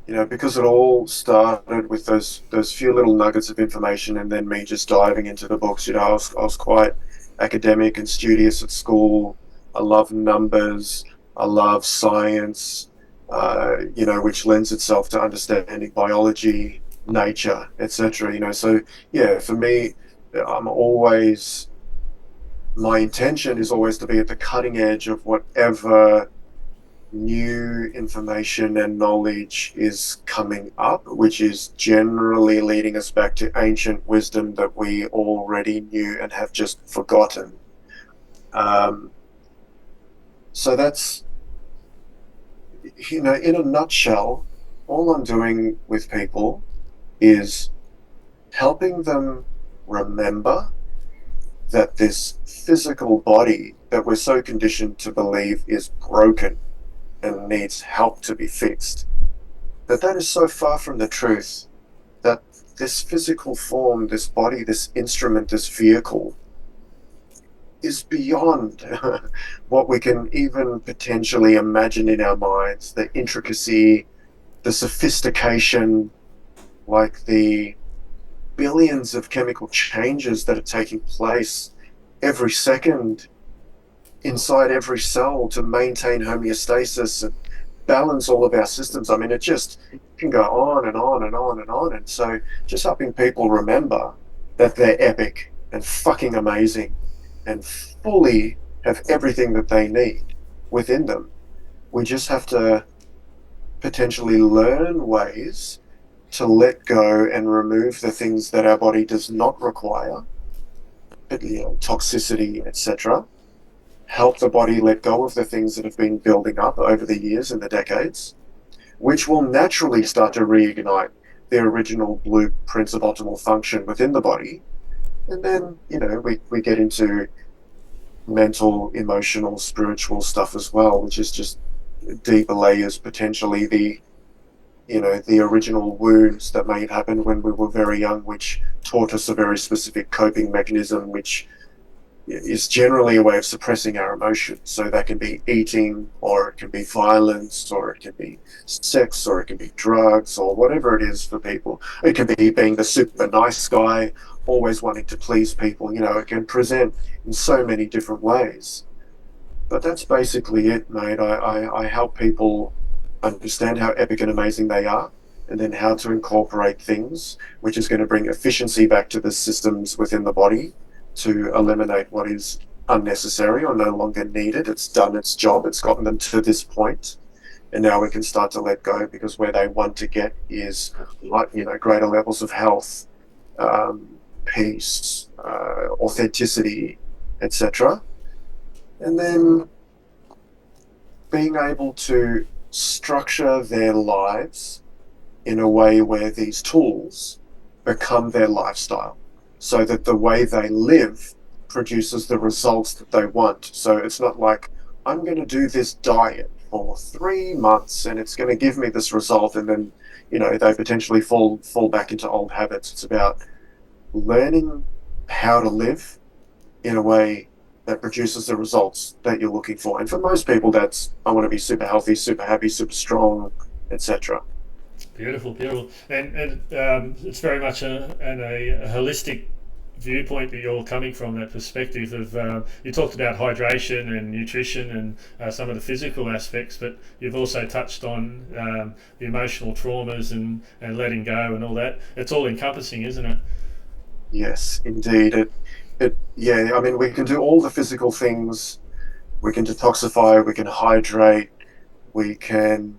because it all started with those few little nuggets of information, and then me just diving into the books. I was quite academic and studious at school. I love numbers. I love science. Which lends itself to understanding biology, nature, etc. So yeah, for me, I'm always my intention is always to be at the cutting edge of whatever new information and knowledge is coming up, which is generally leading us back to ancient wisdom that we already knew and have just forgotten. Um, so that's, in a nutshell, all I'm doing with people is helping them remember that this physical body that we're so conditioned to believe is broken and needs help to be fixed, that is so far from the truth, that this physical form, this body, this instrument, this vehicle is beyond what we can even potentially imagine in our minds. The intricacy, the sophistication, like the billions of chemical changes that are taking place every second inside every cell to maintain homeostasis and balance all of our systems. I mean, it just can go on and on and on and on. And so just helping people remember that they're epic and fucking amazing and fully have everything that they need within them. We just have to potentially learn ways to let go and remove the things that our body does not require, toxicity, etc. Help the body let go of the things that have been building up over the years and the decades, which will naturally start to reignite the original blueprints of optimal function within the body. And then, we get into mental, emotional, spiritual stuff as well, which is just deeper layers, potentially the original wounds that may have happened when we were very young, which taught us a very specific coping mechanism, which is generally a way of suppressing our emotions. So that can be eating, or it can be violence, or it can be sex, or it can be drugs, or whatever it is for people. It can be being the super nice guy, always wanting to please people. It can present in so many different ways. But that's basically it, mate. I help people understand how epic and amazing they are, and then how to incorporate things which is going to bring efficiency back to the systems within the body to eliminate what is unnecessary or no longer needed. It's done its job. It's gotten them to this point, and now we can start to let go, because where they want to get is, like, greater levels of health, peace, authenticity, etc. And then being able to structure their lives in a way where these tools become their lifestyle, so that the way they live produces the results that they want. So it's not like, I'm going to do this diet for 3 months and it's going to give me this result, and then they potentially fall back into old habits. It's about learning how to live in a way that produces the results that you're looking for. And for most people, that's, I want to be super healthy, super happy, super strong, etc. Beautiful, beautiful, and it's very much a holistic viewpoint that you're coming from, that perspective of you talked about hydration and nutrition and some of the physical aspects, but you've also touched on the emotional traumas and letting go and all that. It's all encompassing, isn't it? Yes, indeed. Yeah, I mean, we can do all the physical things. We can detoxify, we can hydrate, we can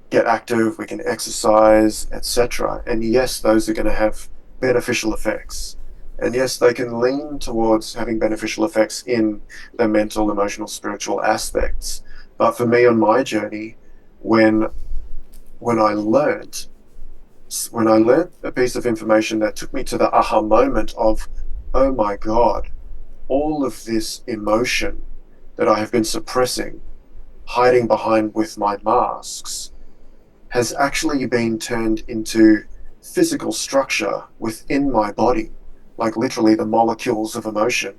get active, we can exercise, etc. And yes, those are going to have beneficial effects. And yes, they can lean towards having beneficial effects in the mental, emotional, spiritual aspects. But for me on my journey, when when I learned when I learned a piece of information that took me to the aha moment of, oh my God, all of this emotion that I have been suppressing, hiding behind with my masks, has actually been turned into physical structure within my body, like literally the molecules of emotion,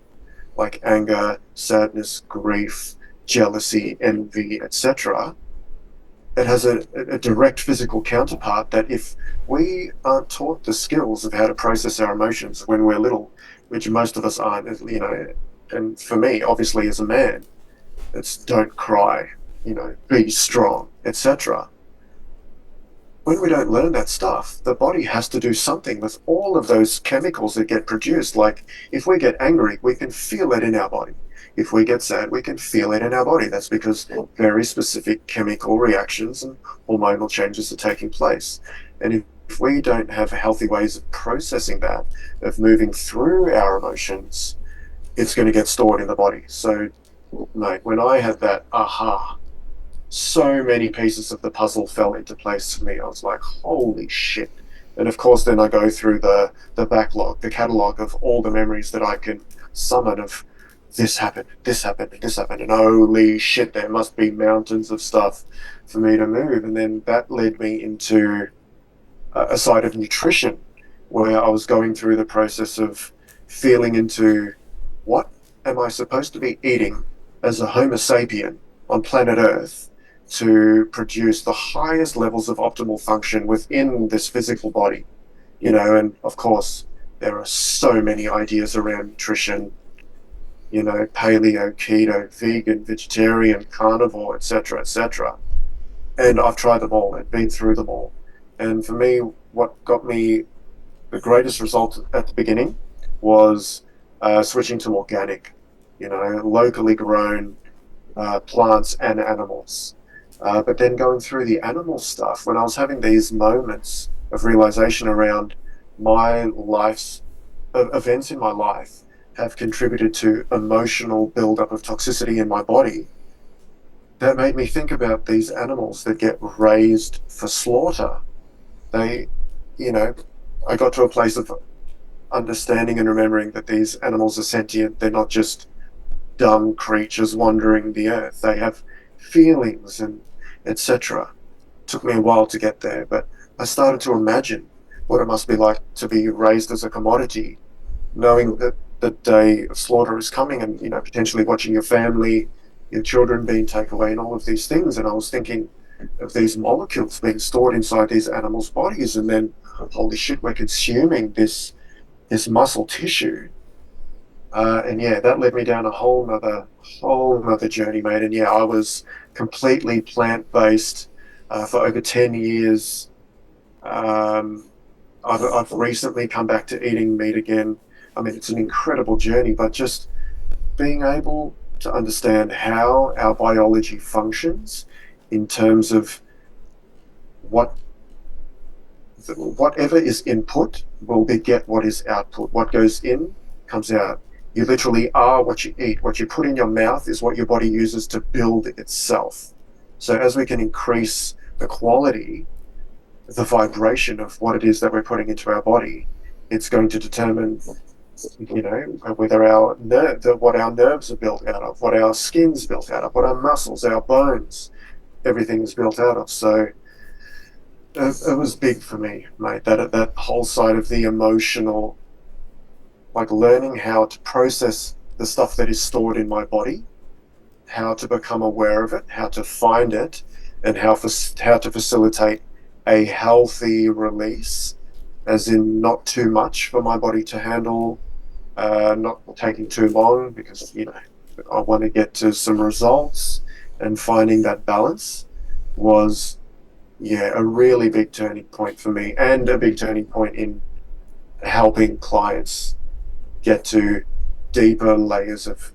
like anger, sadness, grief, jealousy, envy, etc. It has a direct physical counterpart that, if we aren't taught the skills of how to process our emotions when we're little, which most of us aren't, and for me, obviously, as a man, it's don't cry, be strong, etc. When we don't learn that stuff, the body has to do something with all of those chemicals that get produced. Like, if we get angry, we can feel it in our body. If we get sad, we can feel it in our body. That's because very specific chemical reactions and hormonal changes are taking place. And if we don't have healthy ways of processing that, of moving through our emotions, it's going to get stored in the body. So, mate, when I had that aha, so many pieces of the puzzle fell into place for me. I was like, holy shit. And of course, then I go through the backlog, the catalog of all the memories that I can summon of, this happened, this happened, this happened. And holy shit, there must be mountains of stuff for me to move. And then that led me into a side of nutrition, where I was going through the process of feeling into, what am I supposed to be eating as a Homo sapien on planet Earth to produce the highest levels of optimal function within this physical body. And of course, there are so many ideas around nutrition, paleo, keto, vegan, vegetarian, carnivore, etc., etc. And I've tried them all and been through them all. And for me, what got me the greatest result at the beginning was switching to organic, locally grown plants and animals. But then going through the animal stuff, when I was having these moments of realization around my life's events in my life have contributed to emotional buildup of toxicity in my body, that made me think about these animals that get raised for slaughter. They, I got to a place of understanding and remembering that these animals are sentient. They're not just dumb creatures wandering the earth. They have feelings and etc. took me a while to get there, but I started to imagine what it must be like to be raised as a commodity, knowing that the day of slaughter is coming, and potentially watching your family, your children being taken away, and all of these things. And I was thinking of these molecules being stored inside these animals' bodies, and then holy shit, we're consuming this muscle tissue. And yeah, that led me down a whole nother journey, mate. And yeah, I was completely plant based for over 10 years. Um, I've recently come back to eating meat again. I mean, it's an incredible journey, but just being able to understand how our biology functions in terms of what whatever is input will beget what is output. What goes in comes out. You literally are what you eat. What you put in your mouth is what your body uses to build itself. So as we can increase the quality, the vibration of what it is that we're putting into our body, it's going to determine, whether what our nerves are built out of, what our skin's built out of, what our muscles, our bones, everything is built out of. So it was big for me, mate. That whole side of the emotional, like learning how to process the stuff that is stored in my body, how to become aware of it, how to find it, and how to facilitate a healthy release, as in not too much for my body to handle, not taking too long, because I want to get to some results, and finding that balance was, yeah, a really big turning point for me, and a big turning point in helping clients get to deeper layers of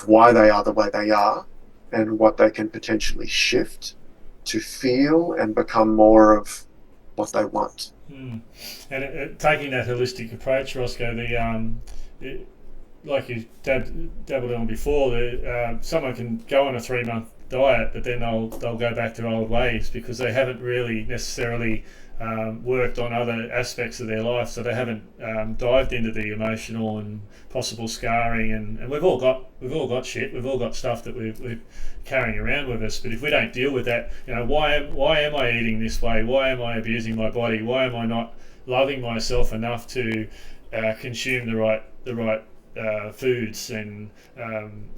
why they are the way they are, and what they can potentially shift to feel and become more of what they want. Mm. And taking that holistic approach, Roscoe, like you dabbled on before, someone can go on a 3 month diet, but then they'll go back to old ways because they haven't really necessarily worked on other aspects of their life, so they haven't dived into the emotional and possible scarring. And we've all got shit. We've all got stuff that we're carrying around with us. But if we don't deal with that, why am I eating this way? Why am I abusing my body? Why am I not loving myself enough to consume the right foods and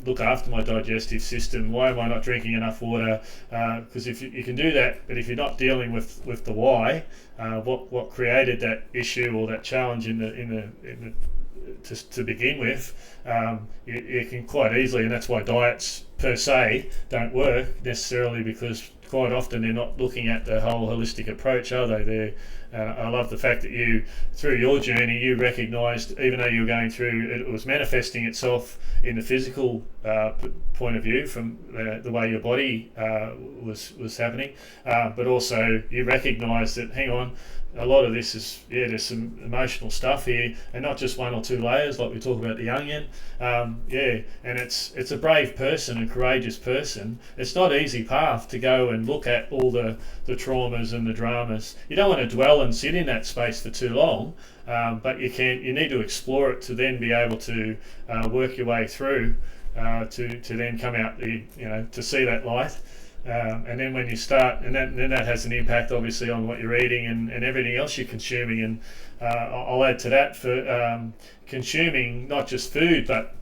look after my digestive system? Why am I not drinking enough water? Because if you can do that, but if you're not dealing with the why, what created that issue or that challenge in the to begin with, you can quite easily, and that's why diets per se don't work necessarily, because quite often they're not looking at the whole holistic approach, are they? I love the fact that you, through your journey, you recognised, even though you were going through, it was manifesting itself in the physical point of view from the way your body was happening, but also you recognised that, hang on, a lot of this is, there's some emotional stuff here, and not just one or two layers like we talk about the onion. And it's a brave person, a courageous person. It's not an easy path to go and look at all the traumas and the dramas. You don't want to dwell and sit in that space for too long, but you need to explore it to then be able to work your way through to then come out to see that light. And then when you start, and then that has an impact obviously on what you're eating and everything else you're consuming. And I'll add to that, for consuming not just food, but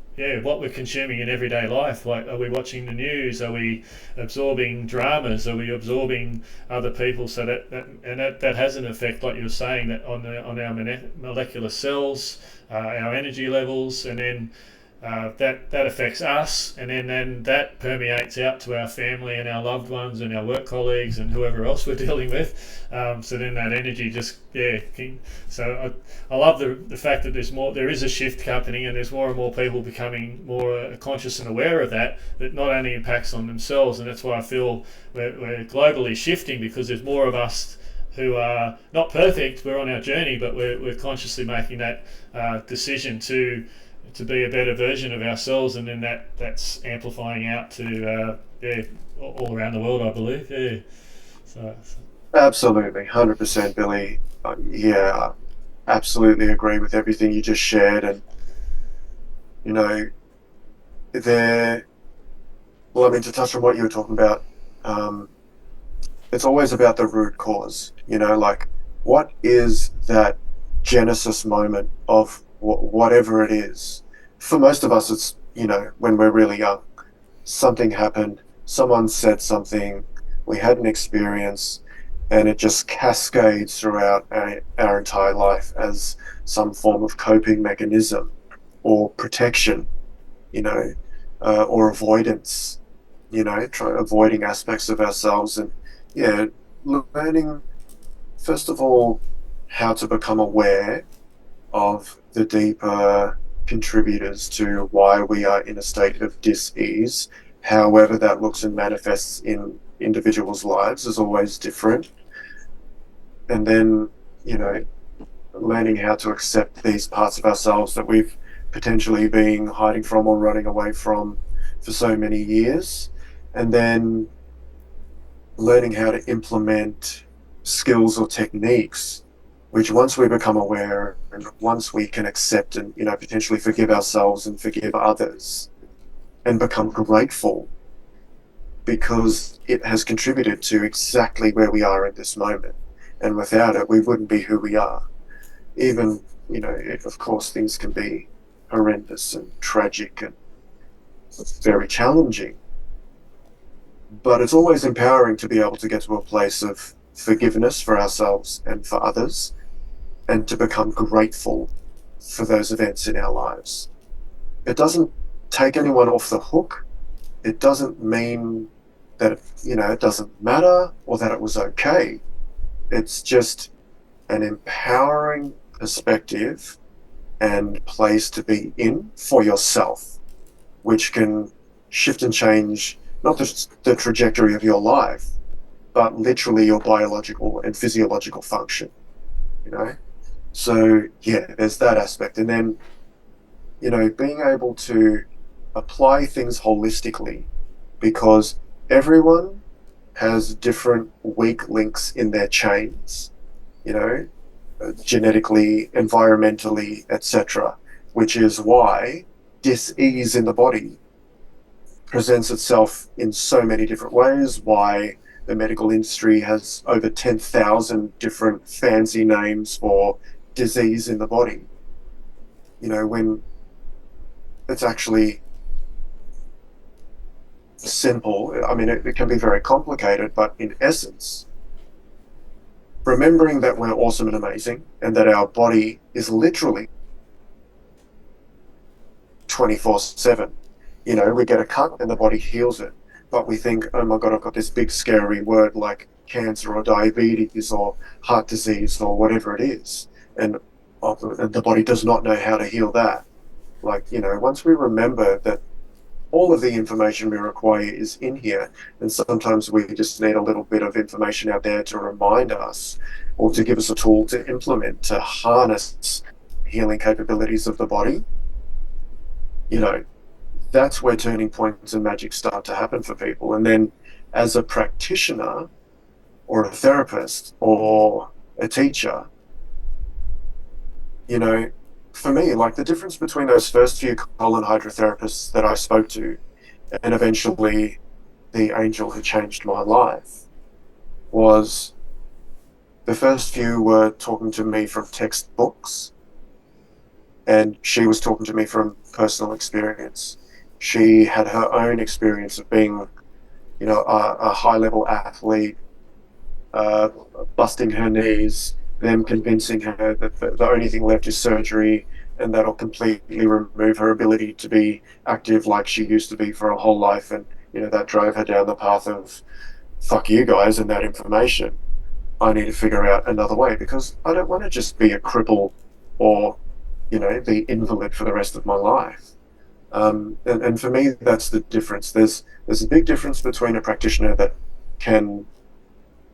what we're consuming in everyday life. Like, are we watching the news? Are we absorbing dramas? Are we absorbing other people? So that has an effect, like you were saying, that on our molecular cells, our energy levels, and then that affects us, and then that permeates out to our family and our loved ones and our work colleagues and whoever else we're dealing with. So then that energy just so I love the fact that there is a shift happening, and there's more and more people becoming more conscious and aware of that not only impacts on themselves. And that's why I feel we're globally shifting, because there's more of us who are not perfect. We're on our journey, but we're consciously making that decision to be a better version of ourselves, and then that's amplifying out to all around the world, I believe. So. Absolutely, 100%, Billy. Yeah, absolutely agree with everything you just shared. And you know, there. Well, I mean, to touch on what you were talking about, it's always about the root cause, like what is that genesis moment of whatever it is. For most of us, it's, when we're really young, something happened, someone said something, we had an experience, and it just cascades throughout our entire life as some form of coping mechanism or protection, you know, or avoidance, avoiding aspects of ourselves. And yeah, learning, first of all, how to become aware of the deeper contributors to why we are in a state of dis-ease, however that looks and manifests in individuals' lives is always different. And then, you know, learning how to accept these parts of ourselves that we've potentially been hiding from or running away from for so many years. And then learning how to implement skills or techniques, which once we become aware and once we can accept and, potentially forgive ourselves and forgive others and become grateful because it has contributed to exactly where we are at this moment. And without it, we wouldn't be who we are. Even, of course, things can be horrendous and tragic and very challenging. But it's always empowering to be able to get to a place of forgiveness for ourselves and for others, and to become grateful for those events in our lives. It doesn't take anyone off the hook. It doesn't mean that, it doesn't matter or that it was okay. It's just an empowering perspective and place to be in for yourself, which can shift and change not just the trajectory of your life, but literally your biological and physiological function, you know? So yeah, there's that aspect. And then, being able to apply things holistically, because everyone has different weak links in their chains, genetically, environmentally, etc., which is why dis-ease in the body presents itself in so many different ways, why the medical industry has over 10,000 different fancy names for disease in the body, when it's actually simple. I mean, it can be very complicated, but in essence, remembering that we're awesome and amazing and that our body is literally 24/7. We get a cut and the body heals it, but we think, oh my God, I've got this big scary word like cancer or diabetes or heart disease or whatever it is. And the body does not know how to heal that. Like, once we remember that all of the information we require is in here, and sometimes we just need a little bit of information out there to remind us or to give us a tool to implement to harness healing capabilities of the body, that's where turning points and magic start to happen for people. And then as a practitioner or a therapist or a teacher, for me, like the difference between those first few colon hydrotherapists that I spoke to and eventually the angel who changed my life was the first few were talking to me from textbooks, and she was talking to me from personal experience. She had her own experience of being, a high-level athlete, uh, busting her knees, them convincing her that the only thing left is surgery, and that'll completely remove her ability to be active like she used to be for her whole life. And, that drove her down the path of, fuck you guys and that information. I need to figure out another way because I don't want to just be a cripple or, the invalid for the rest of my life. And for me, that's the difference. There's a big difference between a practitioner that can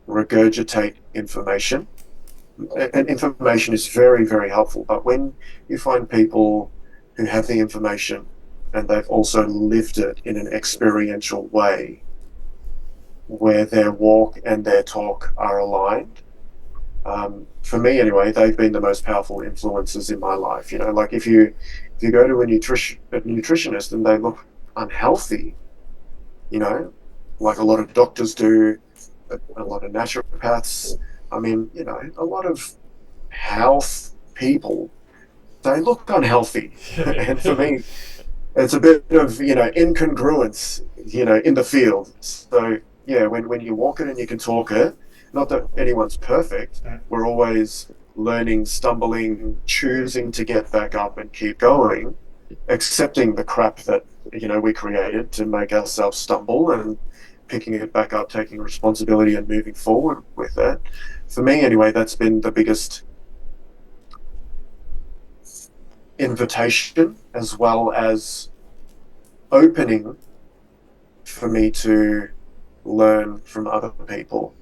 regurgitate information, and information is very, very helpful. But when you find people who have the information and they've also lived it in an experiential way, where their walk and their talk are aligned, for me anyway, they've been the most powerful influences in my life. Like if you go to a nutritionist and they look unhealthy, like a lot of doctors do, a lot of naturopaths. I mean, a lot of health people, they look unhealthy. And for me, it's a bit of, incongruence, in the field. So yeah, when you walk it and you can talk it, not that anyone's perfect. We're always learning, stumbling, choosing to get back up and keep going, accepting the crap that, we created to make ourselves stumble, and picking it back up, taking responsibility and moving forward with it. For me anyway, that's been the biggest invitation, as well as opening for me to learn from other people.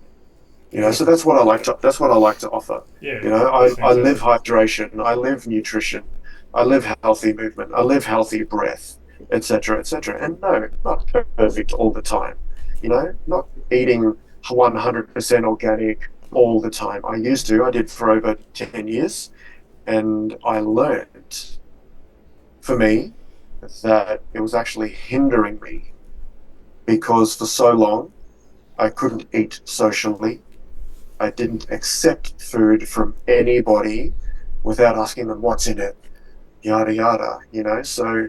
So Beautiful. that's what I like to offer. Yeah, I, that's I live fantastic. hydration, I live nutrition, I live healthy movement, I live healthy breath, etc., etc. And no, not perfect all the time. Not eating 100% organic all the time. I did for over 10 years, and I learned, for me, that it was actually hindering me, because for so long I couldn't eat socially. I didn't accept food from anybody without asking them what's in it, yada yada. So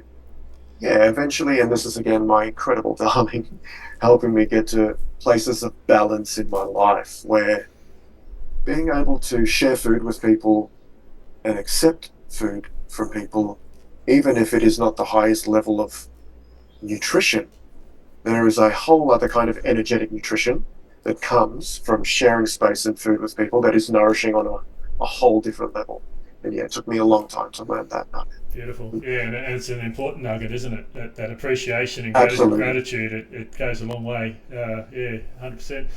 yeah, eventually, and this is again my incredible darling, helping me get to places of balance in my life, where being able to share food with people and accept food from people, even if it is not the highest level of nutrition, there is a whole other kind of energetic nutrition that comes from sharing space and food with people that is nourishing on a whole different level. And yeah, it took me a long time to learn that nugget. Beautiful. Yeah, and it's an important nugget, isn't it? That appreciation and Absolutely. gratitude, it goes a long way. Yeah, 100%.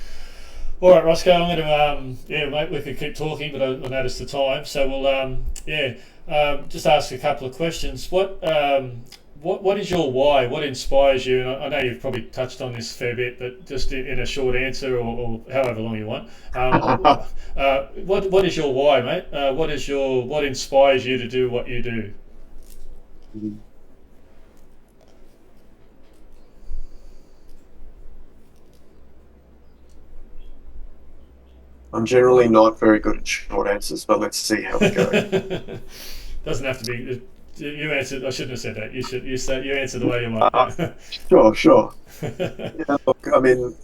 All right, Roscoe, I'm going to, yeah, mate, we could keep talking, but I noticed the time. So we'll, yeah, just ask a couple of questions. What is your why? What inspires you? And I know you've probably touched on this a fair bit, but just in a short answer, or however long you want. What is your why, mate? What inspires you to do what you do? I'm generally not very good at short answers, but let's see how we go. Doesn't have to be. You answered. I shouldn't have said that. You answer the way you want. Uh, sure, sure. Yeah, look, I mean,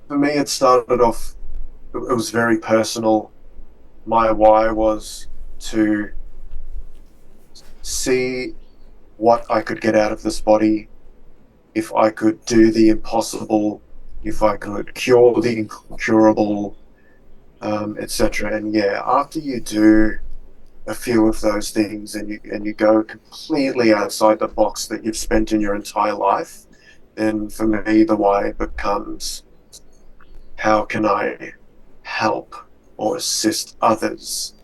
for me, it started off, it was very personal. My why was to see what I could get out of this body, if I could do the impossible, if I could cure the incurable, etc. And yeah, after you do a few of those things, and you go completely outside the box that you've spent in your entire life, then for me the why becomes, how can I help or assist others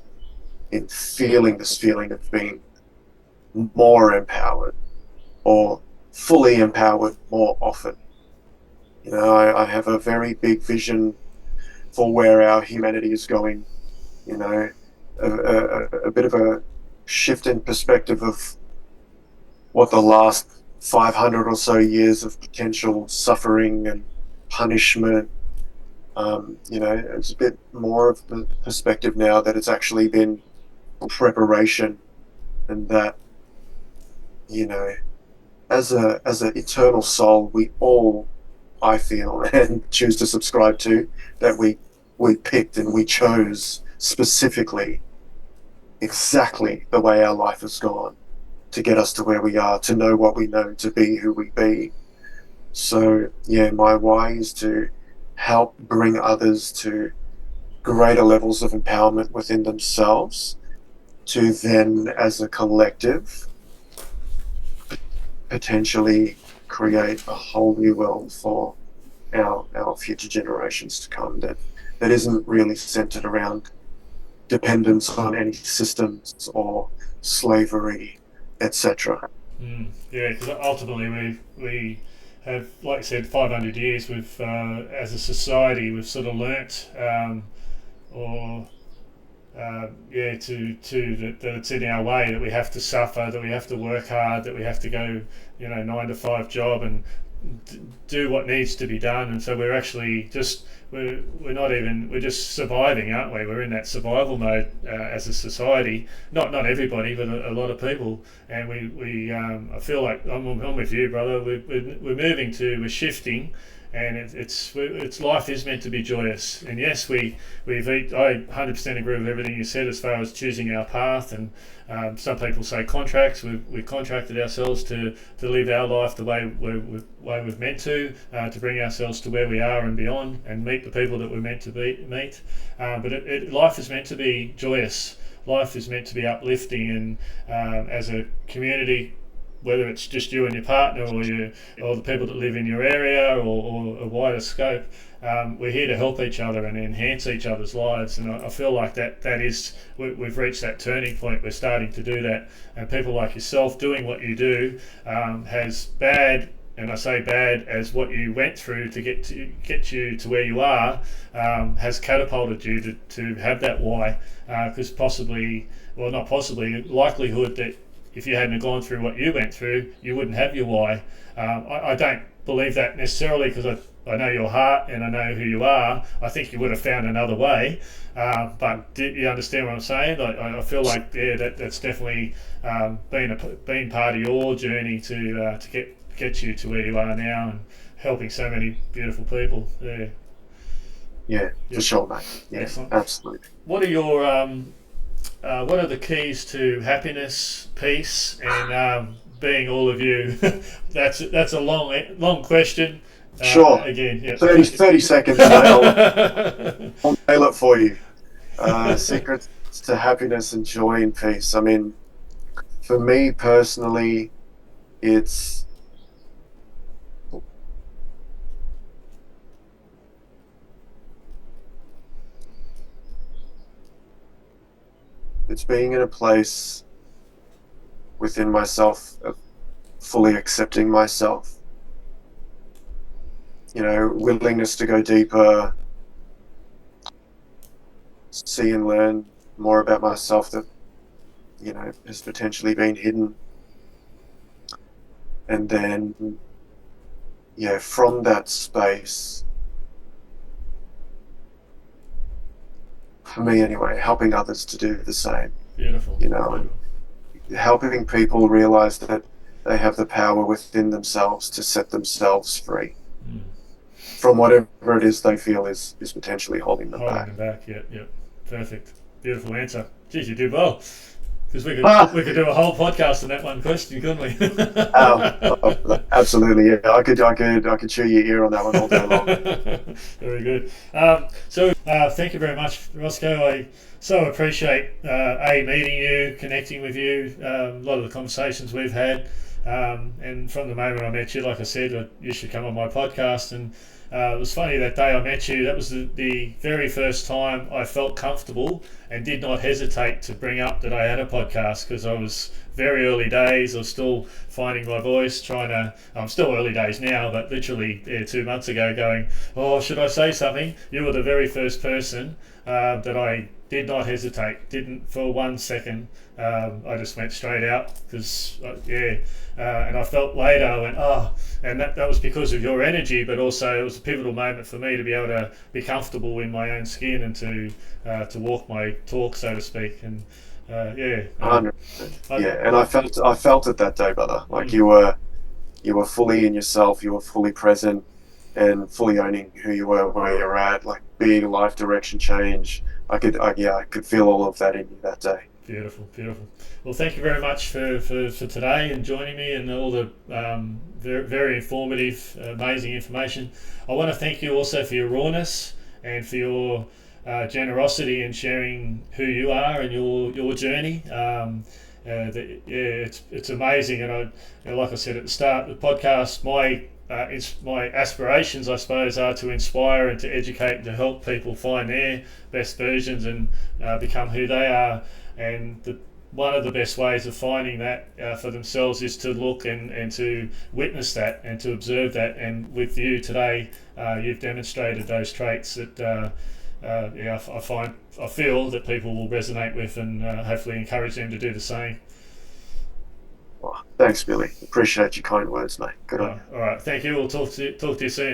in feeling this feeling of being more empowered, or fully empowered more often. I have a very big vision for where our humanity is going. You know, a bit of a shift in perspective of what the last 500 or so years of potential suffering and punishment. It's a bit more of the perspective now that it's actually been preparation, and that, you know, as a eternal soul, we all, I feel, and choose to subscribe to, that we picked and we chose specifically exactly the way our life has gone to get us to where we are, to know what we know, to be who we be. So yeah, my why is to help bring others to greater levels of empowerment within themselves, to then, as a collective, potentially create a whole new world for our future generations to come, that isn't really centered around dependence on any systems or slavery, etc. Yeah, because ultimately we have, like I said, 500 years. We've as a society we've sort of learnt, or yeah, that it's in our way, that we have to suffer, that we have to work hard, that we have to go, 9 to 5 job, and do what needs to be done, and so we're actually just we're just surviving, aren't we? We're in that survival mode as a society. Not everybody, but a lot of people. And I feel like I'm with you, brother. We're shifting, and it's life is meant to be joyous. And yes, I 100% agree with everything you said as far as choosing our path. And some people say contracts. We contracted ourselves to live our life the way we've meant to bring ourselves to where we are and beyond, and meet the people that we're meant to meet. But life is meant to be joyous. Life is meant to be uplifting, and as a community, whether it's just you and your partner, or the people that live in your area, or a wider scope, we're here to help each other and enhance each other's lives. And I feel like we've reached that turning point. We're starting to do that, and people like yourself doing what you do has bad. And I say bad as what you went through to get you to where you are, has catapulted you to have that why, because not possibly, likelihood that if you hadn't gone through what you went through, you wouldn't have your why. I don't believe that necessarily, because I know your heart and I know who you are. I think you would have found another way. But do you understand what I'm saying? I feel like that's definitely been part of your journey to get you to where you are now, and helping so many beautiful people. Yeah, for sure, mate. Yeah, excellent. Absolutely. What are the keys to happiness, peace, and being all of you? That's a long question. Sure. Again, yeah. 30 seconds, mate. I'll nail it for you. Secrets to happiness and joy and peace. I mean, for me personally, it's being in a place within myself of fully accepting myself. Willingness to go deeper, see and learn more about myself that, has potentially been hidden. And then, from that space, for me anyway, helping others to do the same. Beautiful. And helping people realize that they have the power within themselves to set themselves free from whatever it is they feel is potentially holding them back. Yeah. Perfect. Beautiful answer. Geez, you did well. Because we could do a whole podcast on that one question, couldn't we? Absolutely, yeah. I could chew your ear on that one all day long. Very good. Thank you very much, Roscoe. I so appreciate meeting you, connecting with you. A lot of the conversations we've had, and from the moment I met you, like I said, you should come on my podcast. And it was funny, that day I met you, that was the very first time I felt comfortable and did not hesitate to bring up that I had a podcast, because I was very early days. I was still finding my voice, I'm still early days now, but literally 2 months ago, going, oh, should I say something? You were the very first person that I did not hesitate, didn't for 1 second. I just went straight out, because and I felt later, I went, and that was because of your energy, but also it was a pivotal moment for me to be able to be comfortable in my own skin, and to walk my talk, so to speak. And 100%. And I felt it that day, brother. Like you were fully in yourself, you were fully present, and fully owning who you were, where you're at, like being a life direction change. I could feel all of that in you that day. Beautiful. Well, thank you very much for today and joining me, and all the very, very informative, amazing information. I want to thank you also for your rawness and for your generosity in sharing who you are and your journey. It's amazing, and like I said at the start of the podcast, my aspirations, I suppose, are to inspire and to educate and to help people find their best versions and become who they are. And one of the best ways of finding that for themselves is to look and to witness that and to observe that. And with you today, you've demonstrated those traits that I feel that people will resonate with, and hopefully encourage them to do the same. Well, Thanks, Billy. Appreciate your kind words, mate. Good on you. All right. Thank you. We'll talk to you soon.